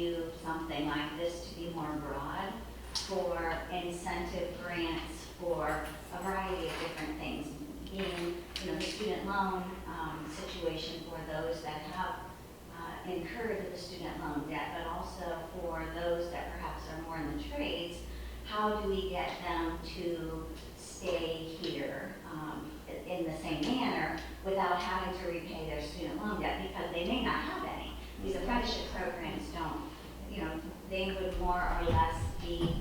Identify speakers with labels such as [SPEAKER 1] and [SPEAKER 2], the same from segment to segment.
[SPEAKER 1] review something like this to be more broad for incentive grants for a variety of different things, being, the student loan situation for those that have incurred the student loan debt, but also for those that perhaps are more in the trades. How do we get them to stay here in the same manner without having to repay their student loan debt, because they may not have any. These apprenticeship programs don't, they would more or less be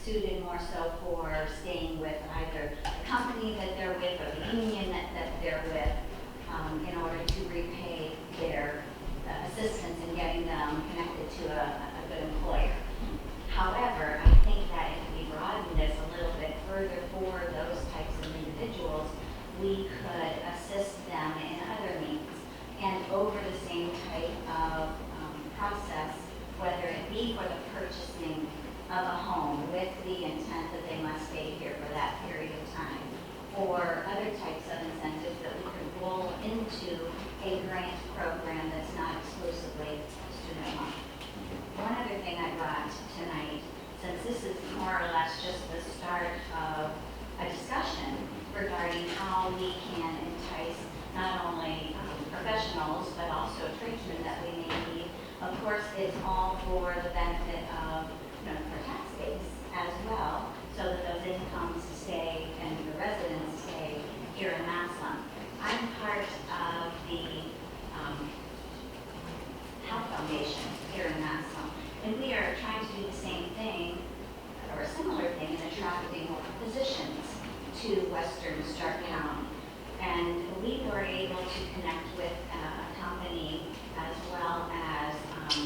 [SPEAKER 1] suited more so for staying with either the company that they're with or the union that they're with in order to repay their assistance in getting them connected to a good employer. However, I think that if we broaden this a little bit further for those types of individuals, we could assist them in other means and over the same type of process, whether it be for the purchasing of a home with the intent that they must stay here for that period of time, or other types of incentives that we could roll into a grant program that's not exclusively student loan. One other thing I brought tonight, since this is more or less just the start of a discussion regarding how we can entice not only professionals but also tradesmen that we may need. Of course, it's all for the benefit of for tax base as well, so that those incomes stay and the residents stay here in Massillon. I'm part of the Health Foundation here in Massillon, and we are trying to do the same thing or a similar thing in attracting physicians to Western Stark County. And we were able to connect with a company as well as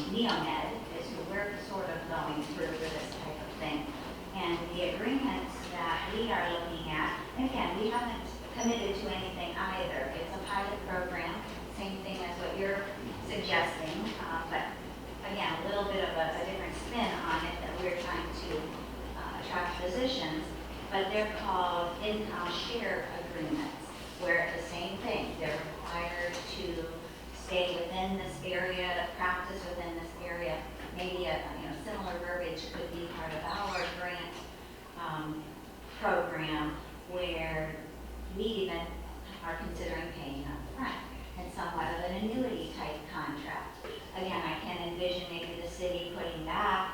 [SPEAKER 1] Neomed, is who we're sort of going through for this type of thing. And the agreements that we are looking at, and again, we haven't committed to anything either. It's a pilot program, same thing as what you're suggesting, but again, a little bit of a different spin on it that we're trying to attract physicians, but they're called income share agreements, where it's the same thing. They're required to stay within this area, practice within this area. Maybe a similar verbiage could be part of our grant program, where we even are considering paying up front and somewhat of an annuity type contract. Again, I can envision maybe the city putting back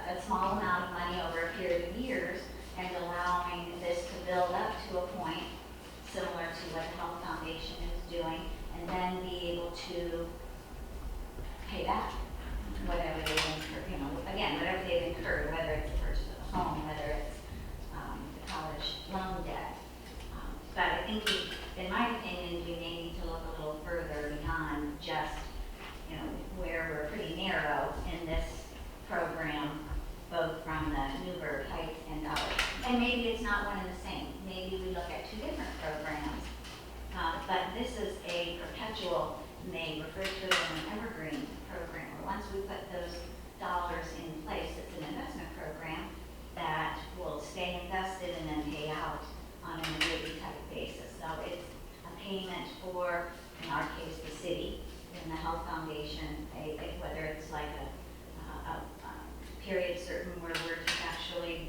[SPEAKER 1] a small amount of money over a period of years and allowing this to build up to a point similar to what the Health Foundation is doing, and then be able to pay back whatever they've incurred, again, whatever they've incurred, whether it's the purchase of a home, whether it's the college loan debt. But I think in my opinion, we may need to look a little further beyond just, where we're pretty narrow in this program, both from the Newburgh Heights and others. And maybe it's not one and the same. Maybe we look at two different programs. But this is a perpetual, and they refer to it as an evergreen program, where once we put those dollars in place, it's an investment program that will stay invested and then pay out on an annuity type basis. So it's a payment for, in our case, the city, and the Health Foundation, whether it's like a period certain where we're just actually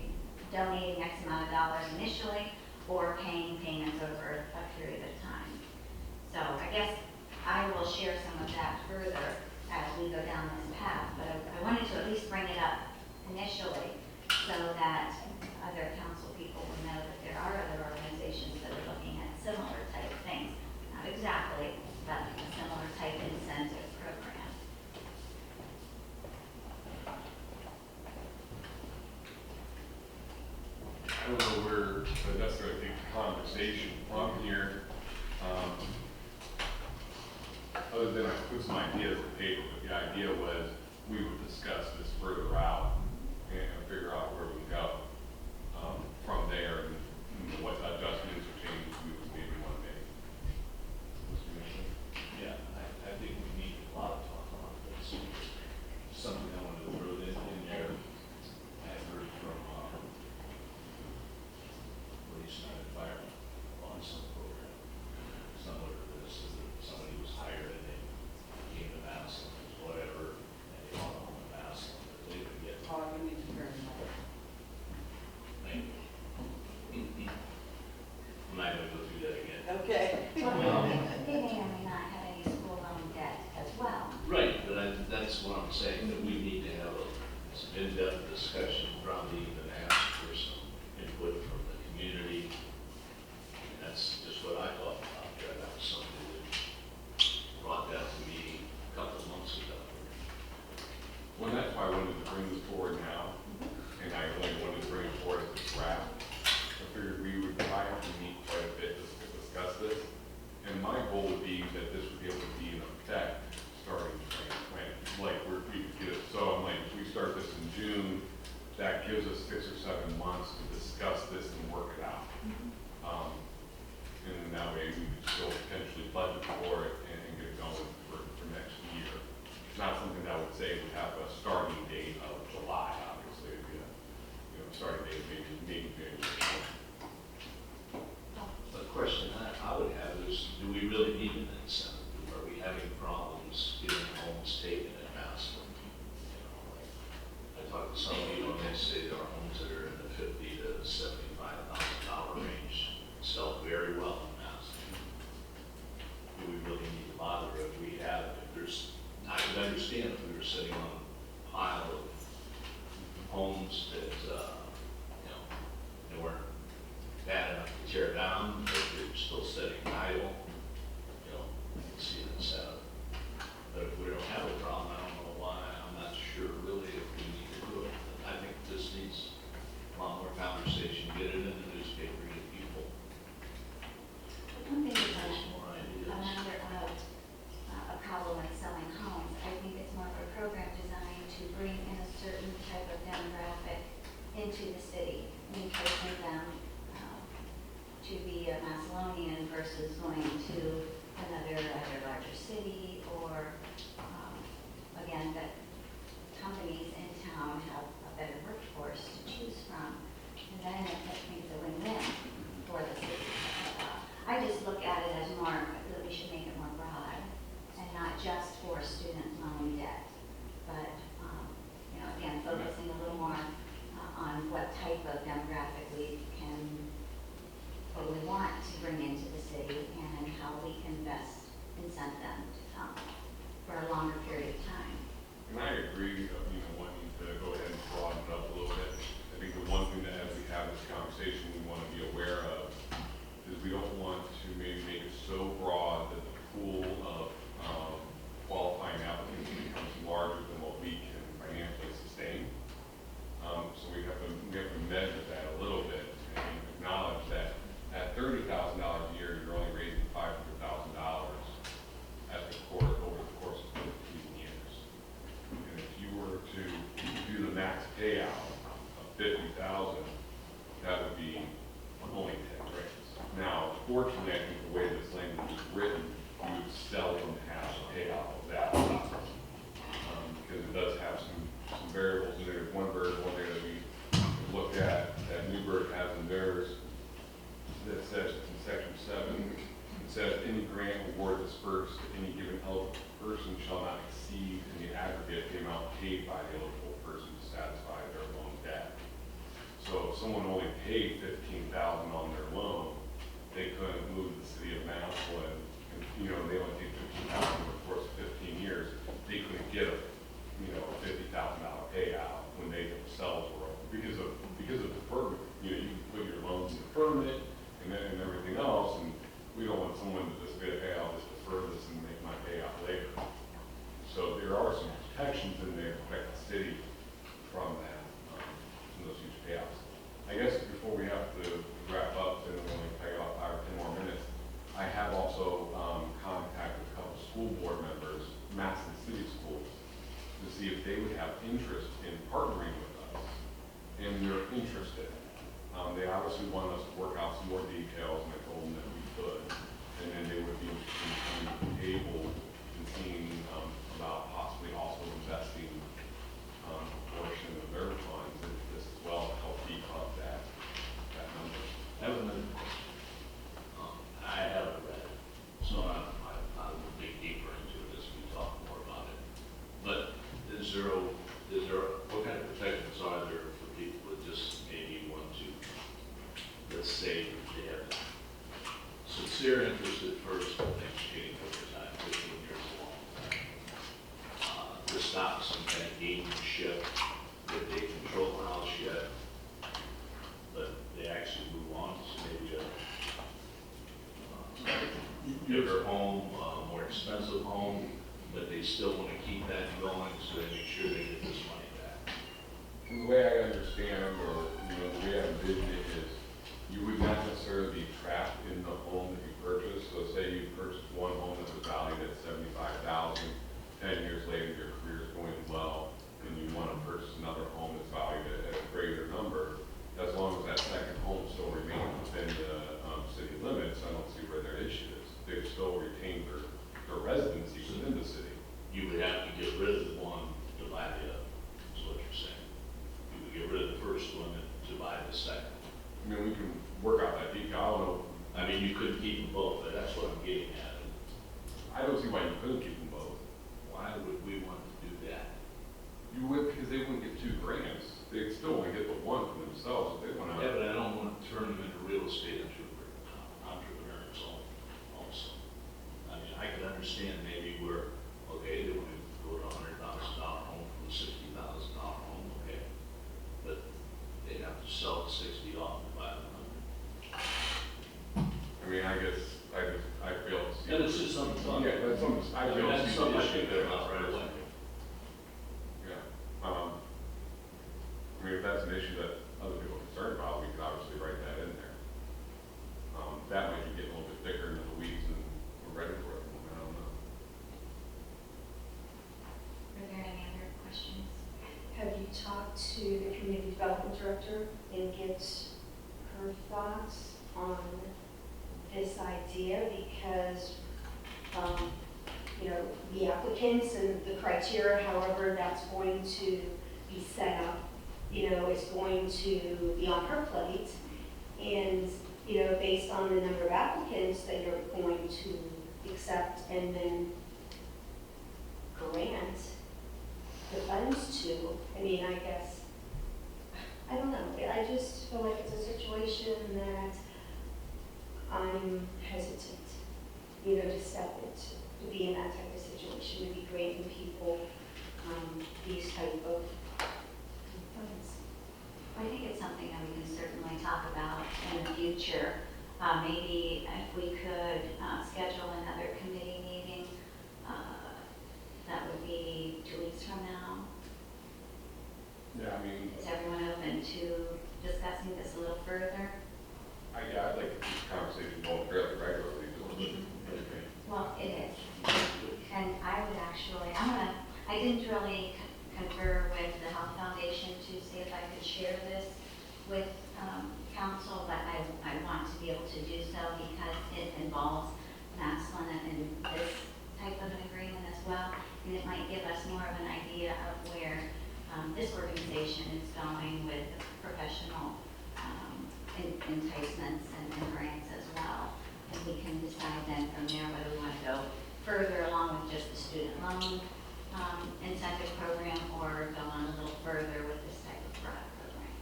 [SPEAKER 1] donating X amount of dollars initially, or paying payments over a period of time. So I guess I will share some of that further as we go down this path, but I wanted to at least bring it up initially so that other council people will know that there are other organizations that are looking at similar type things. Not exactly, but a similar type incentive program.
[SPEAKER 2] I don't know where to necessarily take the conversation from here, other than I put some ideas on paper, but the idea was we would discuss this further out and figure out where we go from there, and what adjustments or changes we would maybe want to make. Mr. Mitchell?
[SPEAKER 3] Yeah, I think we need a lot of talk on this. Something I wanted to throw in there. I had heard from police and fire on some program similar to this, is that somebody was hired and they in-depth discussion, probably even ask for some input from the community. That's just what I thought about there. That was something that brought that to me a couple of months ago.
[SPEAKER 2] Well, that's why I wanted to bring this forward now, and I only wanted to bring it forward as a draft. I figured we would probably have to meet quite a bit to discuss this. And my goal would be that this would be able to be in effect starting we could get it. So I'm like, if we start this in June, that gives us 6 or 7 months to discuss this and work it out. And that way we could still potentially budget for it and get it going for next year. It's not something that I would say we have a starting date of July, obviously. It'd be a starting date maybe January.
[SPEAKER 3] The question I would have is, do we really need an incentive? Are we having problems getting homes taken in Maslin? I talked to some people and they say there are homes that are in the $50,000 to $75,000 range, sell very well in Maslin. Do we really need to bother if we have, I could understand if we were sitting on a pile of homes that, they weren't bad enough to tear down, but they're still sitting idle, you can see it set up. But if we don't have a problem, I don't know why, I'm not sure really if we need to do it. I think this needs a lot more conversation, get it in the newspaper, get people.
[SPEAKER 1] One thing
[SPEAKER 3] Some
[SPEAKER 1] that's
[SPEAKER 3] more ideas.
[SPEAKER 1] another a problem with selling homes, I think it's more of a program designed to bring in a certain type of demographic into the city, encouraging them to be a Macedonian versus going to another either larger city or, again, that companies in town have a better workforce to choose from. And then it makes a win-win for the city. I just look at it as more, that we should make it more broad and not just for student loan debt, but, again, focusing a little more on what type of demographic we can, what we want to bring into the city and how we can best incent them to come for a longer period of time.
[SPEAKER 2] And I agree, wanting to go ahead and broaden it up a little bit. I think the one thing that as we have this conversation, we want to be aware of is we don't want to maybe make it so broad that the pool of qualifying applicants becomes larger than what we can financially sustain. So we have to measure that a little bit and acknowledge that at $30,000 a year, you're only raising $500,000 at the court over the course of 15 years. And if you were to do the max payout of $50,000, that would be only 10 grants. Now, fortunately, I think the way this language is written, you would seldom have a payout of that, because it does have some variables in there. There's one variable there that we looked at, that Newburgh has in theirs, that says in section 7, it says any grant award dispersed to any given eligible person shall not exceed in the aggregate the amount paid by the eligible person to satisfy their loan debt. So if someone only paid $15,000 on their loan, they couldn't move to the city of Maslin, and they only paid $15,000 over the course of 15 years. They couldn't get a $50,000 payout when they themselves were because of deferment. You can put your loans in deferment and everything else, and we don't want someone to just say, hey, I'll just defer this and make my payout later. So there are some protections in there to protect the city from that, from those huge payouts. I guess before we have to wrap up, and we only take about 5 or 10 more minutes, I have also contacted a couple of school board members, Maslin City Schools, to see if they would have interest in partnering with us, and they're interested. They obviously want us to work out some more details, and I told them that we could, and then they would be interested in coming to the table and seeing about possibly also investing a portion of their funds into this as well to help beef up that number.
[SPEAKER 3] I haven't read it, so I will dig deeper into it as we talk more about it. But what kind of protections are there for people that just maybe want to, let's say they have sincere interest at first, but executing over time, 15 years is a long time, to stop some kind of gamesmanship that they home, a more expensive home, but they still want to keep that going, so they make sure they get this money back.
[SPEAKER 2] And the way I understand, or, the way I envision it is, you would not necessarily be trapped in the home that you purchased. So say you purchased one home that was valued at $75,000, 10 years later your career is going well, and you want to purchase another home that's valued at a greater number. As long as that second home still remains within the city limits, I don't see where their issue is. They've still retained their residency within the city.
[SPEAKER 3] You would have to get rid of the one to buy the other, is what you're saying. You would get rid of the first one to buy the second.
[SPEAKER 2] I mean, we can work out that detail. I don't know.
[SPEAKER 3] I mean, you couldn't keep them both, but that's what I'm getting at.
[SPEAKER 2] I don't see why you couldn't keep them both.
[SPEAKER 3] Why would we want to do that?
[SPEAKER 2] You would, because they wouldn't get 2 grants. They'd still only get the one for themselves if they went out.
[SPEAKER 3] Yeah, but I don't want to turn them into real estate entrepreneurs also. I mean, I could understand maybe where, okay, they want to go to $100,000 home from a $60,000 home, okay. But they'd have to sell the 60 off to buy the 100.
[SPEAKER 2] I mean, I feel.
[SPEAKER 3] Yeah, it's just something.
[SPEAKER 2] Yeah, that's something, I feel.
[SPEAKER 3] That's something I
[SPEAKER 2] issue
[SPEAKER 3] think
[SPEAKER 2] there.
[SPEAKER 3] about right away.
[SPEAKER 2] Yeah. I mean, if that's an issue that other people are concerned about, we could obviously write that in there. That might be getting a little bit thicker into the weeds and we're ready for it. I don't know.
[SPEAKER 1] Are there any other questions?
[SPEAKER 4] Have you talked to the community development director and get her thoughts on this idea? Because, the applicants and the criteria, however that's going to be set up, is going to be on her plate. And, based on the number of applicants that you're going to accept and then grant the funds to, I guess, I don't know. I just feel like it's a situation that I'm hesitant, to step into, to be in that type of situation, to be granting people these type of funds.
[SPEAKER 1] I think it's something that we can certainly talk about in the future. Maybe if we could schedule another committee meeting, that would be 2 weeks from now.
[SPEAKER 2] Yeah, I mean,
[SPEAKER 1] Is everyone open to discussing this a little further?
[SPEAKER 2] I'd like to keep the conversation going fairly regularly.
[SPEAKER 1] Well, it is. And I would actually, I didn't really confer with the Health Foundation to see if I could share this with council, but I want to be able to do so because it involves Maslin and this type of an agreement as well. And it might give us more of an idea of where this organization is going with professional enticements and grants as well. And we can decide then from there whether we want to go further along with just the student loan incentive program or go on a little further with this type of product program.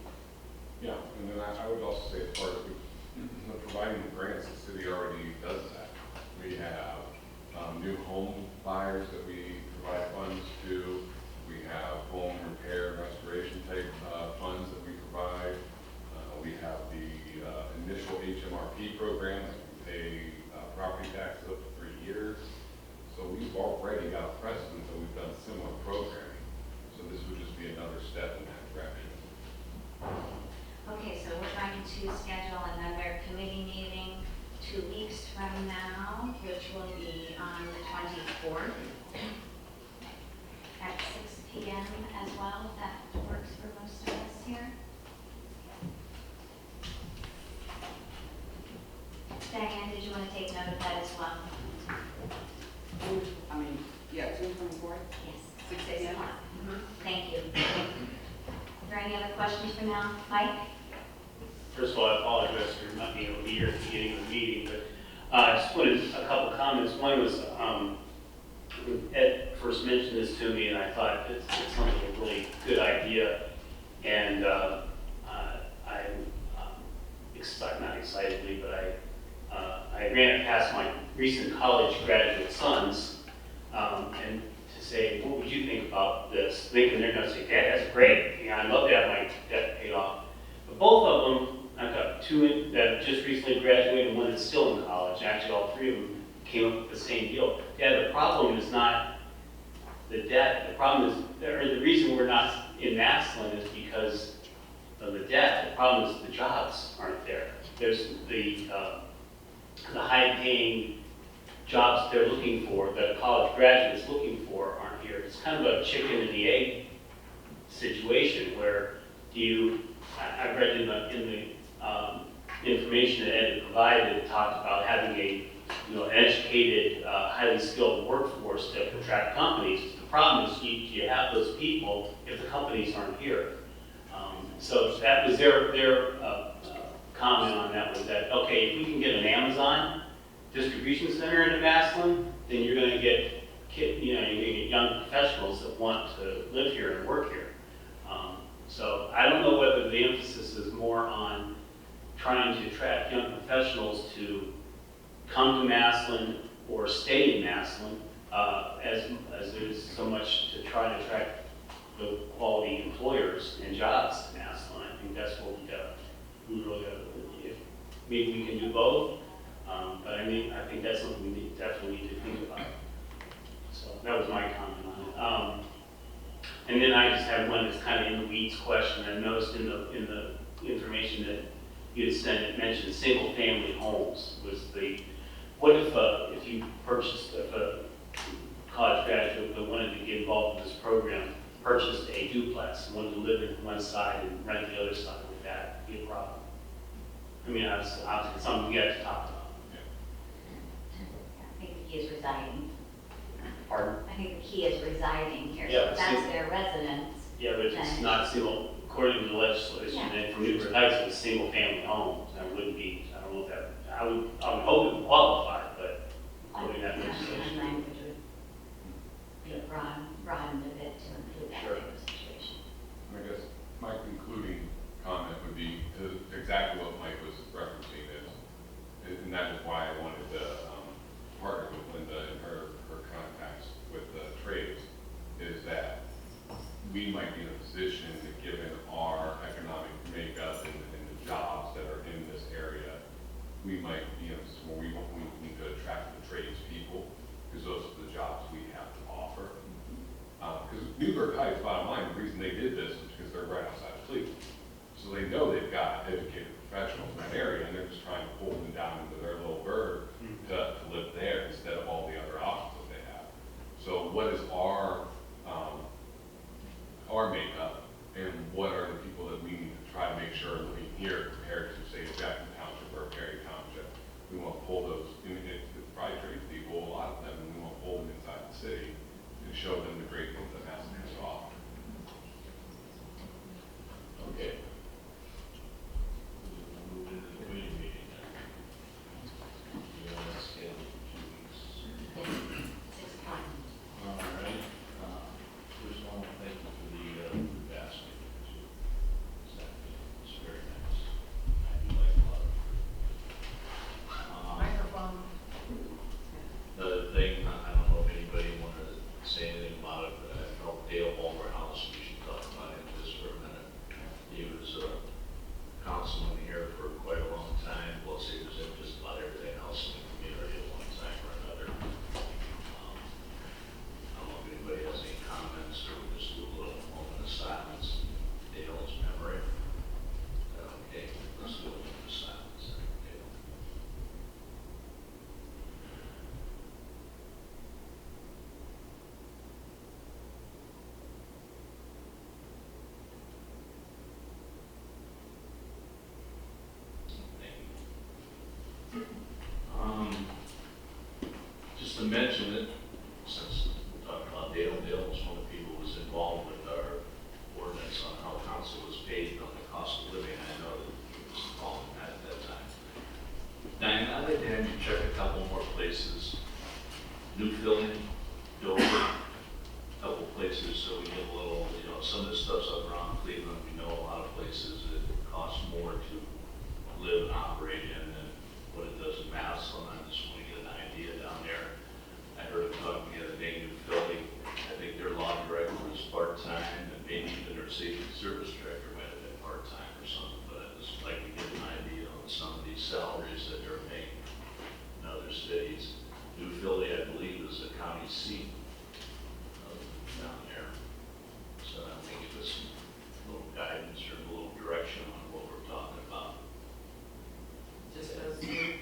[SPEAKER 2] Yeah, and then I would also say as far as providing the grants, the city already does that. We have new home buyers that we provide funds to. We have home repair and restoration type funds that we provide. We have the initial HMRP program that we pay property taxes up to 3 years. So we've already got a precedent that we've done similar programming. So this would just be another step in that direction.
[SPEAKER 1] Okay, so we're going to schedule another committee meeting 2 weeks from now, which will be on the 24th at 6 p.m. as well, if that works for most of us here. Diane, did you want to take note of that as well?
[SPEAKER 5] June 24th,
[SPEAKER 1] Yes.
[SPEAKER 5] 6 a.m.
[SPEAKER 1] Thank you. Are there any other questions for now? Mike?
[SPEAKER 6] First of all, I apologize for not being able to be here at the beginning of the meeting, but I just wanted a couple comments. One was, Ed first mentioned this to me, and I thought it sounded like a really good idea. And not excitedly, but I ran it past my recent college graduate sons, and to say, what would you think about this? Thinking they're going to say, Dad, that's great. I'd love to have my debt paid off. But both of them, I've got two that have just recently graduated and one that's still in college. Actually, all three of them came up with the same deal. Yeah, the problem is not the debt, the problem is, or the reason we're not in Massillon is because of the debt. The problem is the jobs aren't there. There's the high-paying jobs they're looking for, the college graduates looking for aren't here. It's kind of a chicken and the egg situation where I've read in the information that Ed had provided, it talked about having an educated, highly skilled workforce to attract companies. The problem is you have those people if the companies aren't here. So that was their comment on that, was that, okay, if we can get an Amazon distribution center into Massillon, then you're going to get you're going to get young professionals that want to live here and work here. So I don't know whether the emphasis is more on trying to attract young professionals to come to Massillon or stay in Massillon, as there's so much to try to attract the quality employers and jobs to Massillon. I think that's what we really got to, maybe we can do both, but I think that's something we definitely need to think about. So that was my comment on it. And then I just had one that's kind of in the weeds question. I noticed in the information that you had sent, it mentioned single-family homes was what if you purchased, if a college graduate that wanted to get involved in this program purchased a duplex and wanted to live in one side and rent the other side, would that be a problem? I mean, obviously it's something we have to talk about.
[SPEAKER 1] I think the key is residing.
[SPEAKER 6] Pardon?
[SPEAKER 1] I think the key is residing here,
[SPEAKER 6] Yeah,
[SPEAKER 1] so if that's their residence.
[SPEAKER 6] Yeah, but if it's
[SPEAKER 1] then-
[SPEAKER 6] not single, according to the legislation,
[SPEAKER 1] Yeah.
[SPEAKER 6] then for Newport Heights, it's single-family homes. That wouldn't be, I don't know if that, I would hope it would qualify, but according to that legislation.
[SPEAKER 1] Language would be broadened a bit to include that
[SPEAKER 6] Sure.
[SPEAKER 1] type of situation.
[SPEAKER 2] I guess my concluding comment would be exactly what Mike was referencing and that is why I wanted to partner with Linda and her contacts with the trades, is that we might be in a position, given our economic makeup and the jobs that are in this area, we might be in a position where we need to attract the trades people, because those are the jobs we have to offer. Because Newburgh Heights, bottom line, the reason they did this is because they're right outside of Cleveland. So they know they've got educated professionals in that area, and they're just trying to pull them down into their little burg to live there instead of all the other options that they have. So what is our makeup, and what are the people that we need to try to make sure are living here compared to, say, Jackson Township or Perry Township? We want to pull those, it's probably tradespeople, a lot of them, and we want to pull them inside the city and show them the great things that Massillon has to offer.
[SPEAKER 3] Okay. We'll move into the committee meeting then. You want to schedule 2 weeks?
[SPEAKER 1] 6 o'clock.
[SPEAKER 3] All right. First of all, thank you for the food basket. It's very nice. I do like a lot of food.
[SPEAKER 5] Microphone.
[SPEAKER 3] Another thing, I don't know if anybody wanted to say anything about it, but I felt Dale House, we should talk about him just for a minute. He was a councilman here for quite a long time, plus he was in just about everything else in the community at one time or another. I don't know if anybody has any comments, or we just do a little moment of silence in Dale's memory. Okay, let's do a moment of silence. Dale. Thank you. Just to mention it, since we're talking about Dale was one of the people who was involved with our ordinance on how council was paid on the cost of living. I know that he was involved in that at that time. Diane, I'd like to have you check a couple more places. Newfield, Dover, a couple places, so we get a little, some of the stuff's up around Cleveland. We know a lot of places that cost more to live and operate in than what it does in Massillon. I just want to get an idea down there. I heard them talking the other day, New Philly. I think their law director was part-time, and maybe even their safety service director might have been part-time or something, but I'd just like to get an idea on some of these salaries that they're making in other cities. New is the county seat down there. So that may give us a little guidance or a little direction on what we're talking about.
[SPEAKER 5] Just those two,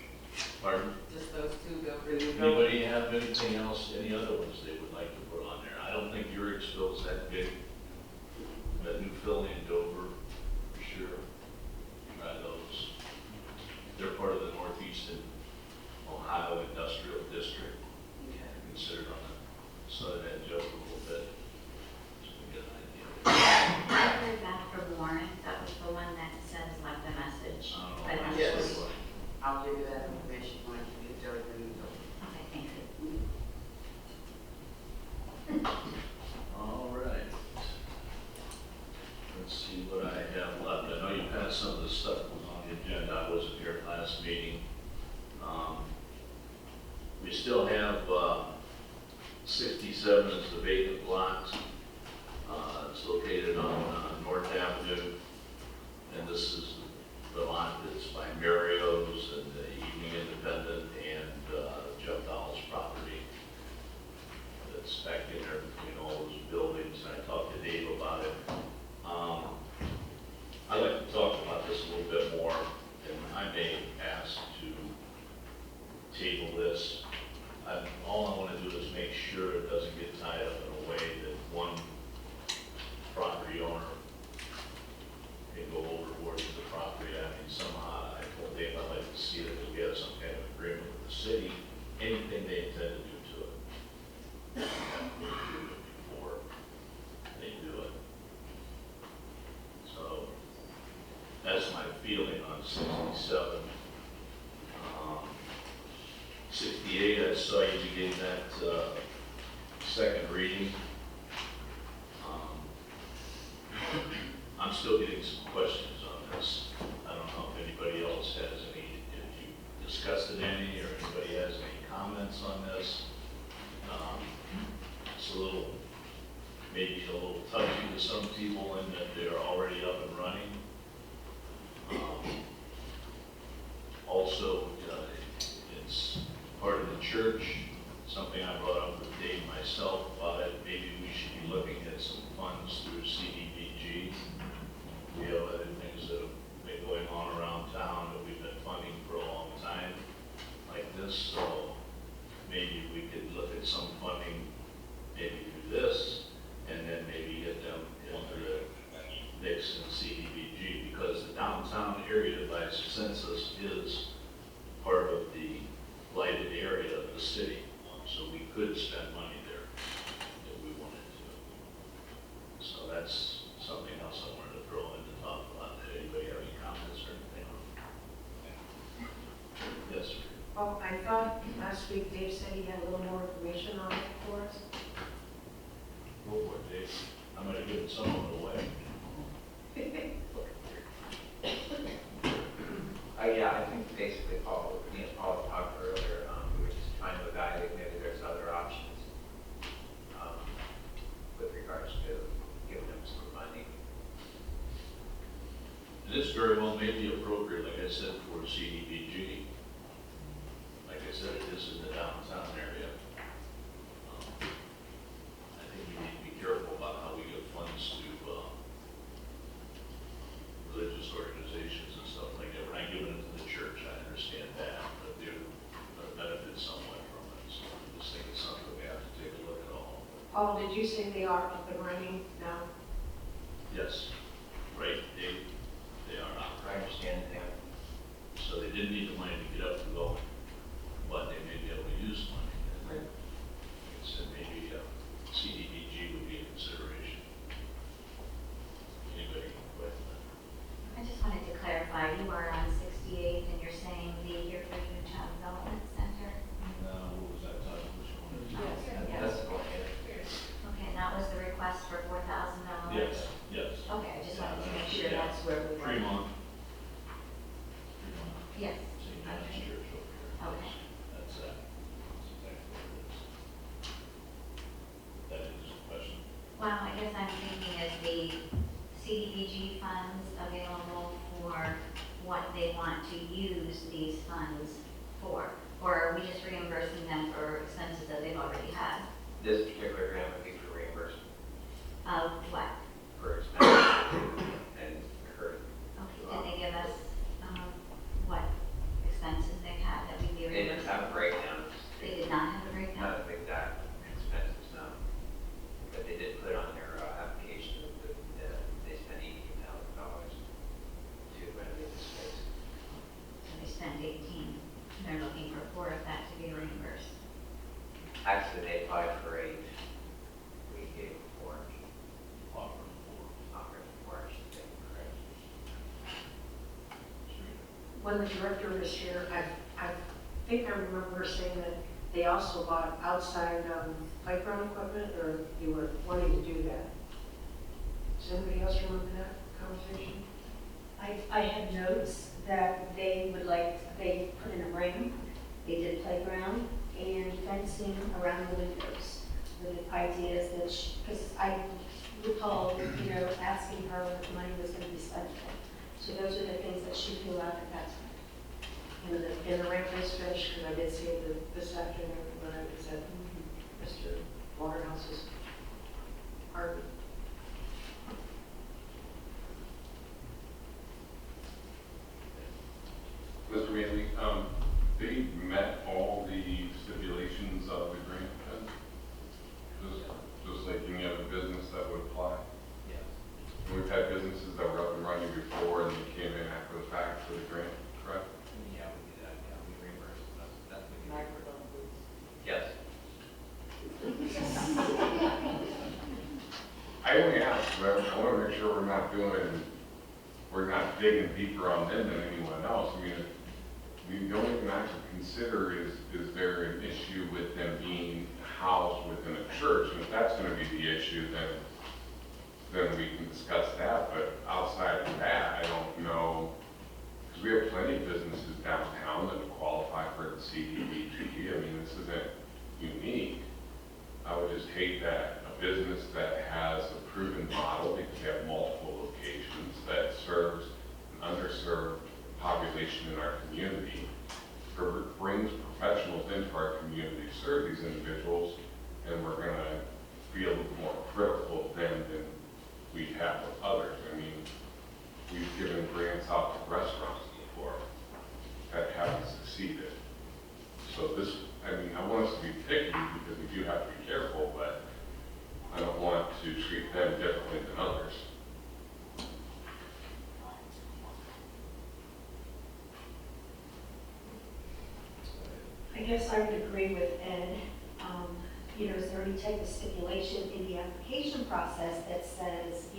[SPEAKER 3] Pardon?
[SPEAKER 5] just those two, Bill, for you.
[SPEAKER 3] Anybody have anything else, any other ones they would like to put on there? I don't think Uriksville's that big. That new Philly and Dover, for sure. Try those. They're part of the Northeastern Ohio Industrial District. Considered on the southern edge of it a little bit. Just to get an idea.
[SPEAKER 1] I heard back from Warren, that was the one that says left a message.
[SPEAKER 3] I don't know.
[SPEAKER 1] But not
[SPEAKER 5] Yes.
[SPEAKER 1] sure.
[SPEAKER 5] I'll give you that information when you get everything.
[SPEAKER 1] Okay, thank you.
[SPEAKER 3] All right. Let's see what I have left. I know you passed some of the stuff that was on the agenda. I wasn't here at last meeting. We still have 67 is the vacant lot. It's located on North Avenue. And this is the lot that's by Mario's and the Evening Independent and Jeff Dowell's property. That's back in there between all those buildings. I talked to Dave about it. I'd like to talk about this a little bit more, and I may ask to table this. All I want to do is make sure it doesn't get tied up in a way that one property owner can go overboard with the property. I mean, somehow, I told Dave I'd like to see that we have some kind of agreement with the city, anything they intend to do to it. They have to do it before they do it. So, that's my feeling on 67. 68, I saw you begin that second reading. I'm still getting some questions on this. I don't know if anybody else has any, if you discussed it any, or anybody has any comments on this. It's a little, maybe a little touchy to some people in that they're already up and running. Also, it's part of the church, something I brought up with Dave myself about it. Maybe we should be looking at some funds through CDBG. We have other things that have been going on around town that we've been funding for a long time, like this. So maybe we could look at some funding, maybe through this, and then maybe get them into the mix in CDBG, because the downtown area by census is part of the lighted area of the city. So we could spend money there if we wanted to. So that's something else I wanted to throw in to talk about. Did anybody have any comments or anything? Yes, sir.
[SPEAKER 4] Oh, I thought last week Dave said he had a little more information on it for us.
[SPEAKER 3] Go for it, Dave. I might have given some of it away.
[SPEAKER 7] Yeah, I think basically me and Paul talked earlier, we were just trying to evaluate maybe there's other options with regards to giving them some money.
[SPEAKER 3] This very well may be appropriate, like I said, for CDBG. Like I said, it is in the downtown area. I think we need to be careful about how we give funds to religious organizations and stuff like that. We're not giving it to the church, I understand that, but they're going to benefit somewhat from it. So I just think it's something we have to take a look at all.
[SPEAKER 4] Paul, did you say they are up and running now?
[SPEAKER 3] Yes, right, they are not.
[SPEAKER 7] I understand that.
[SPEAKER 3] So they didn't need the money to get up and going, but they may be able to use the money.
[SPEAKER 7] Right.
[SPEAKER 3] So maybe CDBG would be a consideration. Anybody with that?
[SPEAKER 1] I just wanted to clarify, you are on 68th and you're saying the Year for You Child Development Center?
[SPEAKER 3] What was that title? Which one?
[SPEAKER 1] Yes.
[SPEAKER 7] That's the one, yeah.
[SPEAKER 1] Okay, and that was the request for $4,000?
[SPEAKER 3] Yes, yes.
[SPEAKER 1] Okay, I just wanted to make sure that's where we were.
[SPEAKER 3] Fremont.
[SPEAKER 1] Yes.
[SPEAKER 3] St. John's
[SPEAKER 1] Okay.
[SPEAKER 3] Church over here.
[SPEAKER 1] Okay.
[SPEAKER 3] That's that. That's exactly what it is. That is a question.
[SPEAKER 1] Well, I guess I'm thinking is the CDBG funds available for what they want to use these funds for? Or are we just reimbursing them for expenses that they've already
[SPEAKER 7] This particular grant would be for reimbursement
[SPEAKER 1] What?
[SPEAKER 7] for expenses and incurred.
[SPEAKER 1] Okay, did they give us, what expenses they had that we'd be
[SPEAKER 7] They didn't
[SPEAKER 1] reimbursed?
[SPEAKER 7] have a breakdown.
[SPEAKER 1] They did not have a breakdown?
[SPEAKER 7] Not of exact expenses, no. But they did put on their application that they spent $18,000 to renovate the space.
[SPEAKER 1] So they spent 18, they're looking for 4 of that to be reimbursed.
[SPEAKER 7] Actually, they applied for 8. We gave 4.
[SPEAKER 3] Offering
[SPEAKER 7] Offered 4, I should say, correct.
[SPEAKER 8] When the director was here, I think I remember saying that they also bought outside playground equipment, or you were wanting to do that. Does anybody else remember that conversation?
[SPEAKER 4] I had notes that they would like, they put in a ring, they did playground and fencing around the windows. The idea is that, because I recall, asking her what the money was going to be spent on. So those are the things that she threw out at that time.
[SPEAKER 8] And the ramp is finished, because I did see it this afternoon when I was at Mr. Waterhouse's apartment.
[SPEAKER 2] Mr. Manley, they met all the stipulations of the grant, then? Just like any other business that would apply?
[SPEAKER 7] Yes.
[SPEAKER 2] And we've had businesses that were up and running before and they came in after the fact for the grant, correct?
[SPEAKER 7] Yeah, we do that, yeah, we reimburse, that's what we do.
[SPEAKER 5] Microphone, please.
[SPEAKER 7] Yes.
[SPEAKER 2] I only ask, but I want to make sure we're not digging deeper on them than anyone else. I mean, the only thing I should consider is there an issue with them being housed within a church? And if that's going to be the issue, then we can discuss that. But outside of that, I don't know, because we have plenty of businesses downtown that would qualify for the CDBG. I mean, this isn't unique. I would just hate that a business that has a proven model, because they have multiple locations, that serves an underserved population in our community, brings professionals into our community to serve these individuals, and we're going to be a little more critical of them than we have with others. I mean, we've given grants out to restaurants before that haven't succeeded. So this, I want us to be picky because we do have to be careful, but I don't want to treat them differently than others.
[SPEAKER 4] I guess I would agree with Ed. Is there any type of stipulation in the application process that says,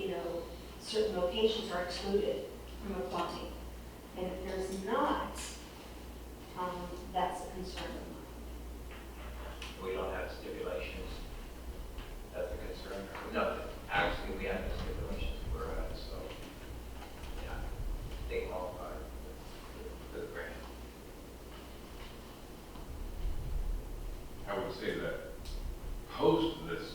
[SPEAKER 4] certain locations are excluded from applying? And if there's not, that's a concern of mine.
[SPEAKER 7] We don't have stipulations. That's a concern. No, actually, we have no stipulations for us, so, yeah, they qualify for the grant.
[SPEAKER 2] I would say that post this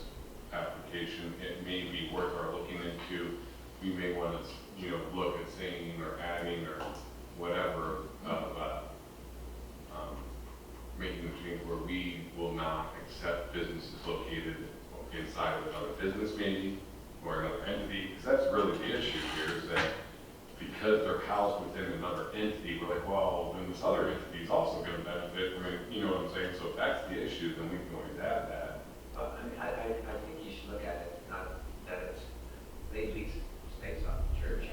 [SPEAKER 2] application, it may be worth our looking into. We may want to, look at saying or adding or whatever of making a change where we will not accept businesses located inside of another business maybe or another entity. Because that's really the issue here, is that because they're housed within another entity, we're like, well, then this other entity is also going to benefit. You know what I'm saying? So if that's the issue, then we can always add that.
[SPEAKER 7] I think you should look at it, not that it's, they lease space off the church.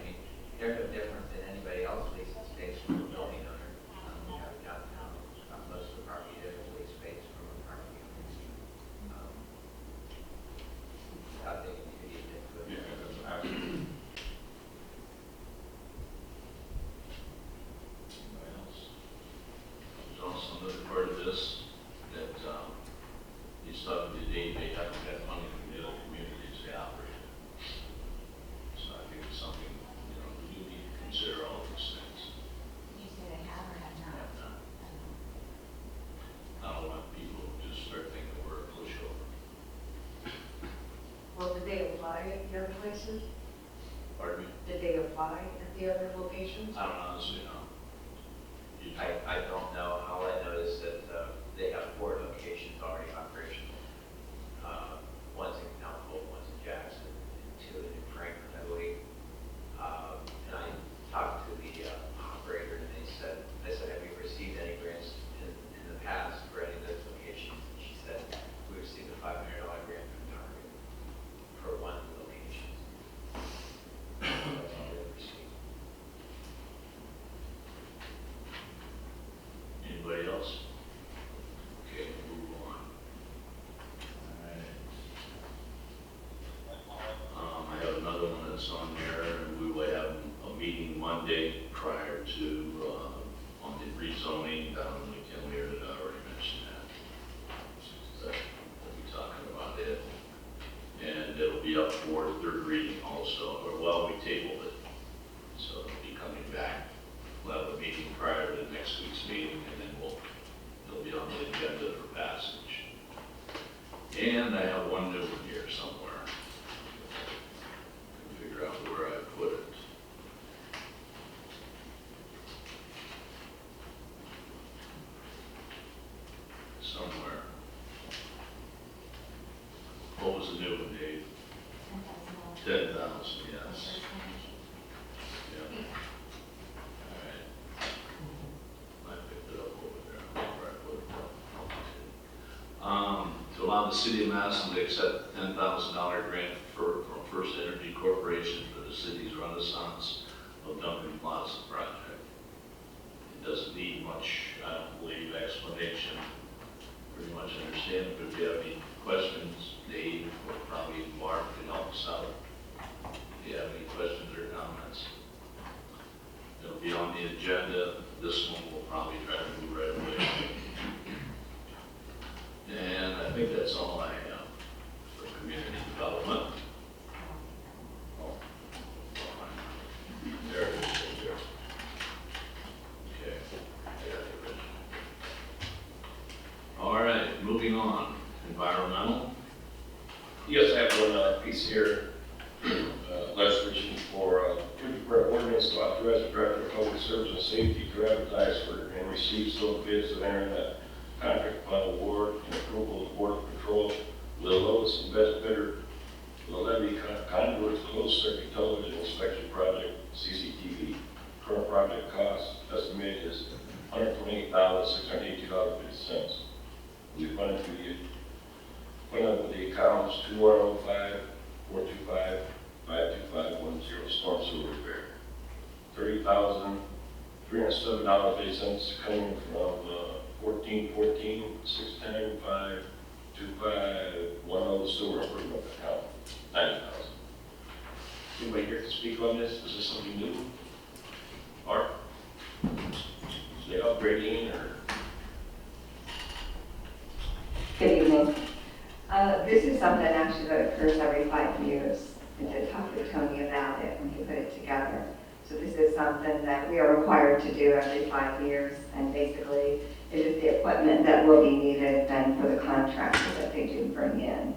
[SPEAKER 7] They're no different than anybody else leases space from a building owner. We have downtown, most of the property there is lease space from a property owner. Without digging too deep into it.
[SPEAKER 2] Yeah, that's absolutely.
[SPEAKER 3] Anybody else? There's also another part of this that he's talking to Dave, they haven't got money from the other communities they operate in. So I think it's something, we do need to consider all of these things.
[SPEAKER 1] Did you say they have or have not?
[SPEAKER 3] I don't want people to just start thinking we're a pushover.
[SPEAKER 8] Well, did they apply at the other places?
[SPEAKER 3] Pardon me?
[SPEAKER 8] Did they apply at the other locations?
[SPEAKER 3] I don't honestly know. You
[SPEAKER 7] I don't know. All I know is that they have 4 locations already operational.
[SPEAKER 3] estimates on there, and we will have a meeting Monday prior to, on the rezoning down in McKinley, that I already mentioned that. So we'll be talking about it. And it'll be up for third reading also, or well, we tabled it. So it'll be coming back. We'll have a meeting prior to next week's meeting, and then it'll be on the agenda for passage. And I have one new one here somewhere. Can figure out where I put it. Somewhere. What was the new one, Dave? $10,000, yes. Yeah. All right. I picked it up over there. Where I put it. To allow the city of Madison to accept a $10,000 grant from First Energy Corporation for the city's Renaissance of Duncan Plaza project. It doesn't need much, I don't believe, explanation. Pretty much understand it, but if you have any questions, Dave or probably Mark can help us out. If you have any questions or comments, it'll be on the agenda. This one we'll probably try to move right away. And I think that's all I have for community development. Oh, there it is, right there. Okay, I got it. All right, moving on. Environmental.
[SPEAKER 9] Yes, I have one piece here, legislation for ordinance to authorize the Director of Public Service and Safety to advertise for and receive sealed bids of entering the contract final award and approval of the Board of Control with the lowest and best bidder for the levy conduit closed circuit television inspection project, CCTV. Current project cost estimated is $128,682.50. We funded through the with the accounts 2105-425-52510 storm sewer repair. $30,307.80 coming from 1414-610-52510 sewer improvement account. $90,000. Anybody here to speak on this? Is this something new? Mark? Is they upgrading or?
[SPEAKER 10] Good evening. This is something actually that occurs every 5 years. I did talk to Tony about it when he put it together. So this is something that we are required to do every 5 years, and basically it is the equipment that will be needed then for the contractor that they do bring in.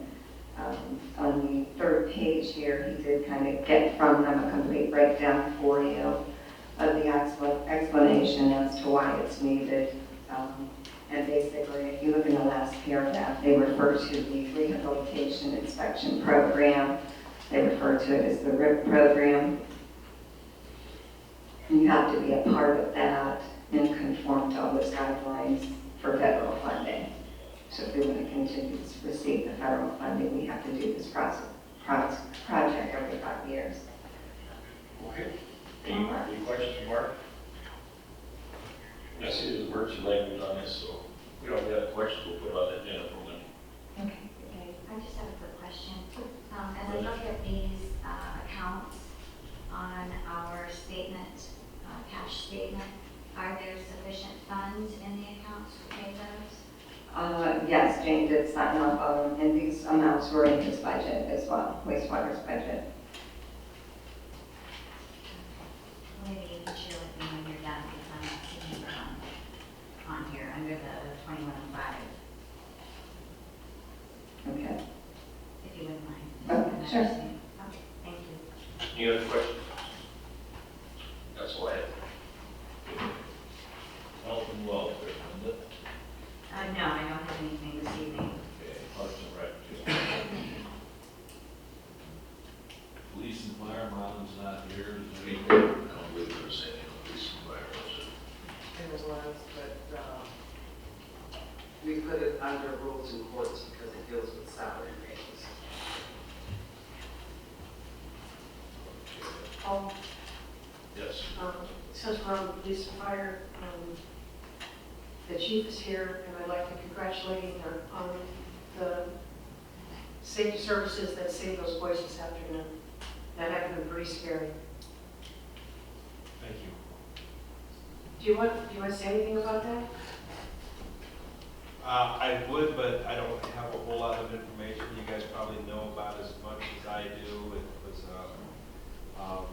[SPEAKER 10] On the third page here, he did kind of get from them a complete breakdown for you of the explanation as to why it's needed. And basically, if you look in the last paragraph, they refer to the Rehabilitation Inspection Program. They refer to it as the RIP program. And you have to be a part of that and conform to all those guidelines for federal funding. So if we want to continue to receive the federal funding, we have to do this project every 5 years.
[SPEAKER 9] Okay. Any questions for Mark? I see there's words and language on this, so we don't have questions, we'll put it on the agenda for Monday.
[SPEAKER 1] Okay, I just have a quick question. As I look at these accounts on our statement, cash statement, are there sufficient funds in the accounts to pay those?
[SPEAKER 10] Yes, Jane did sign off on, and these amounts were in his budget as well, wastewater's budget.
[SPEAKER 1] Maybe you can share with me when you're done, because I'm not seeing it on here under the 2105,
[SPEAKER 10] Okay.
[SPEAKER 1] if you wouldn't mind.
[SPEAKER 10] Oh, sure.
[SPEAKER 1] Okay, thank you.
[SPEAKER 9] Any other questions? That's all I have.
[SPEAKER 3] Health and welfare, Linda.
[SPEAKER 1] No, I don't have anything this evening.
[SPEAKER 3] Okay, Parks and Rec.
[SPEAKER 11] Police and fire, Marlon's not here. Is there
[SPEAKER 3] I
[SPEAKER 11] any-
[SPEAKER 3] don't believe there's any police and fire, was it?
[SPEAKER 5] There was, but we put it under rules and courts because it deals with salary raises.
[SPEAKER 8] Oh,
[SPEAKER 3] Yes.
[SPEAKER 8] since we're on police and fire, the chief is here, and I'd like to congratulate him on the safety services that saved those boys this afternoon. That had to be pretty scary.
[SPEAKER 12] Thank you.
[SPEAKER 8] Do you want to say anything about that?
[SPEAKER 12] I would, but I don't have a whole lot of information. You guys probably know about as much as I do. It was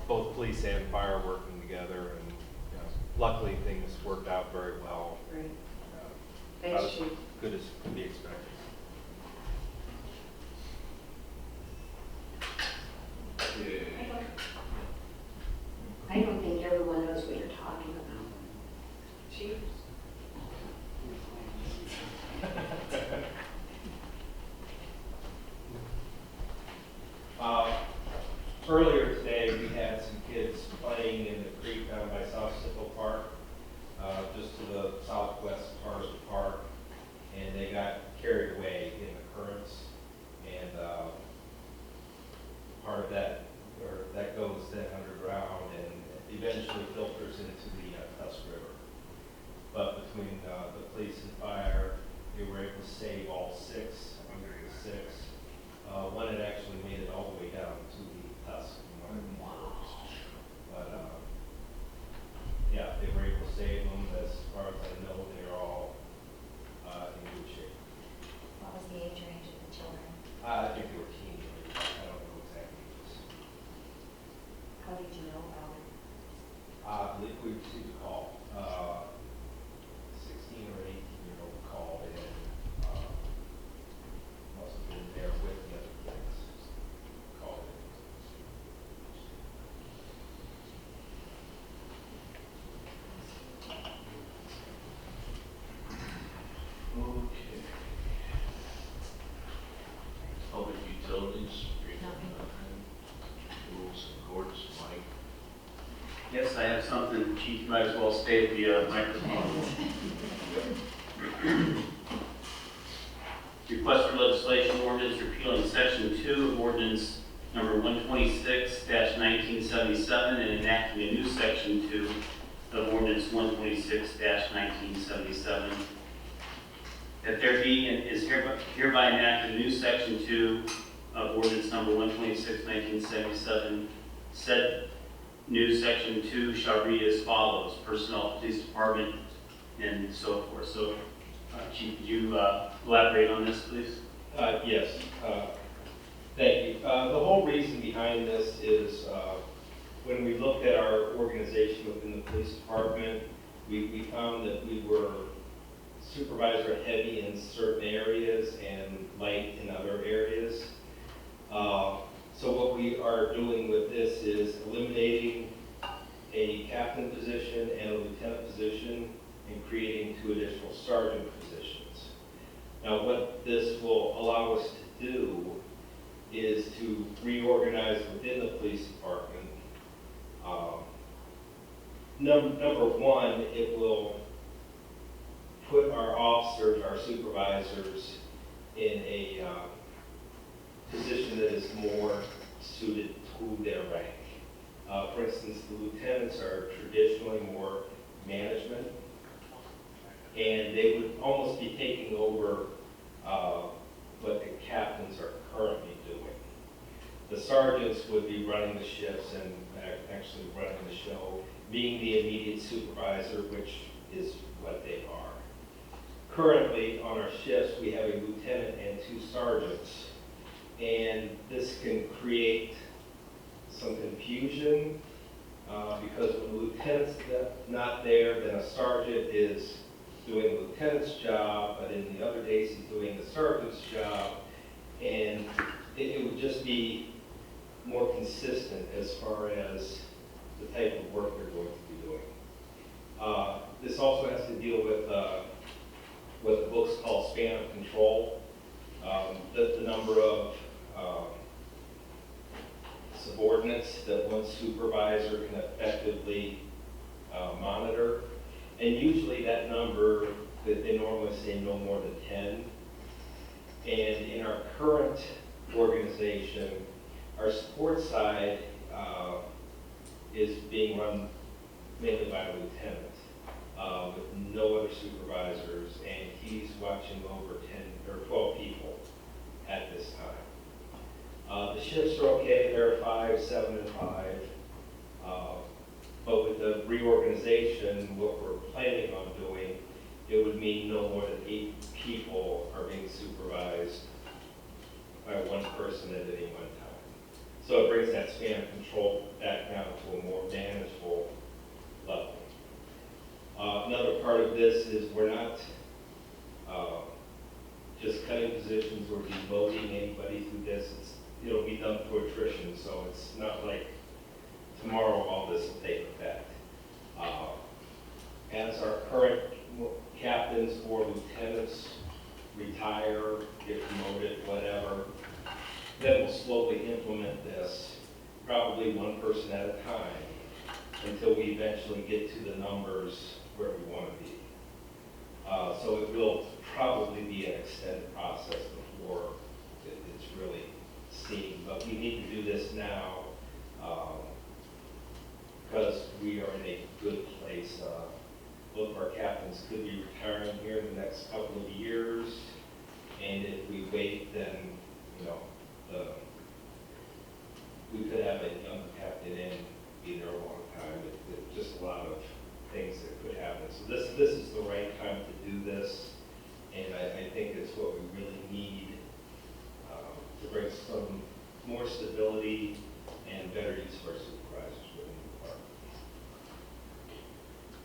[SPEAKER 12] both police and fire working together, and you know, luckily things worked out very well.
[SPEAKER 8] Great.
[SPEAKER 12] About
[SPEAKER 8] Thanks,
[SPEAKER 12] as
[SPEAKER 8] Chief.
[SPEAKER 12] good as could be expected.
[SPEAKER 8] I don't think everyone knows what you're talking about. Chief?
[SPEAKER 13] Earlier today, we had some kids playing in the creek down by South Sickle Park, just to the southwest part of the park, and they got carried away in the currents, and part of that, or that goes then underground and eventually filters into the Tusk River. But between the police and fire, they were able to save all 6 under the 6. One had actually made it all the way down to the Tusk. But yeah, they were able to save them. As far as I know, they're all in good shape.
[SPEAKER 1] What was the age range of the children?
[SPEAKER 13] I think they were teenagers. I don't know exactly.
[SPEAKER 1] How did you know about it?
[SPEAKER 13] I believe we received a call. 16 or 18-year-old called in. Must have been there with the other kids. Called in.
[SPEAKER 3] Okay. Public utilities, rules and courts, Mike.
[SPEAKER 6] Yes, I have something, Chief, you might as well stay at the microphone. Request for legislation ordinance repealing section 2 of ordinance number 126-1977 and enacting a new section 2 of ordinance 126-1977. That there be and is hereby enacted a new section 2 of ordinance number 126-1977. Said new section 2 shall read as follows: personnel, police department, and so forth. So, Chief, could you elaborate on this, please?
[SPEAKER 13] Yes, thank you. The whole reason behind this is when we looked at our organization within the police department, we found that we were supervisor heavy in certain areas and light in other areas. So what we are doing with this is eliminating a captain position and a lieutenant position and creating 2 additional sergeant positions. Now what this will allow us to do is to reorganize within the police department. Number one, it will put our officers, our supervisors, in a position that is more suited to their rank. For instance, the lieutenants are traditionally more management, and they would almost be taking over what the captains are currently doing. The sergeants would be running the shifts and actually running the show, being the immediate supervisor, which is what they are. Currently, on our shifts, we have a lieutenant and 2 sergeants, and this can create some confusion because when the lieutenant's not there, then a sergeant is doing the lieutenant's job, but in the other days he's doing the sergeant's job, and it would just be more consistent as far as the type of work they're going to be doing. This also has to deal with what the books call span of control, the number of subordinates that one supervisor can effectively monitor. And usually that number, that they normally say no more than 10. And in our current organization, our support side is being run mainly by a lieutenant with no other supervisors, and he's watching over 10 or 12 people at this time. The shifts are okay, they're 5, 7, and 5. But with the reorganization, what we're planning on doing, it would mean no more than 8 people are being supervised by one person at any one time. So it brings that span of control back down to a more manageable level. Another part of this is we're not just cutting positions or demoting anybody through this. It'll be done through attrition, so it's not like tomorrow all this will take effect. As our current captains or lieutenants retire, get promoted, whatever, then we'll slowly implement this, probably one person at a time, until we eventually get to the numbers where we want to be. So it will probably be an extended process before it's really seen, but we need to do this now because we are in a good place. Both of our captains could be retiring here in the next couple of years, and if we wait, then, you know, we could have a young captain in, be there a long time. It's just a lot of things that could happen. So this is the right time to do this, and I think it's what we really need to bring some more stability and better use of our supervisors within the department.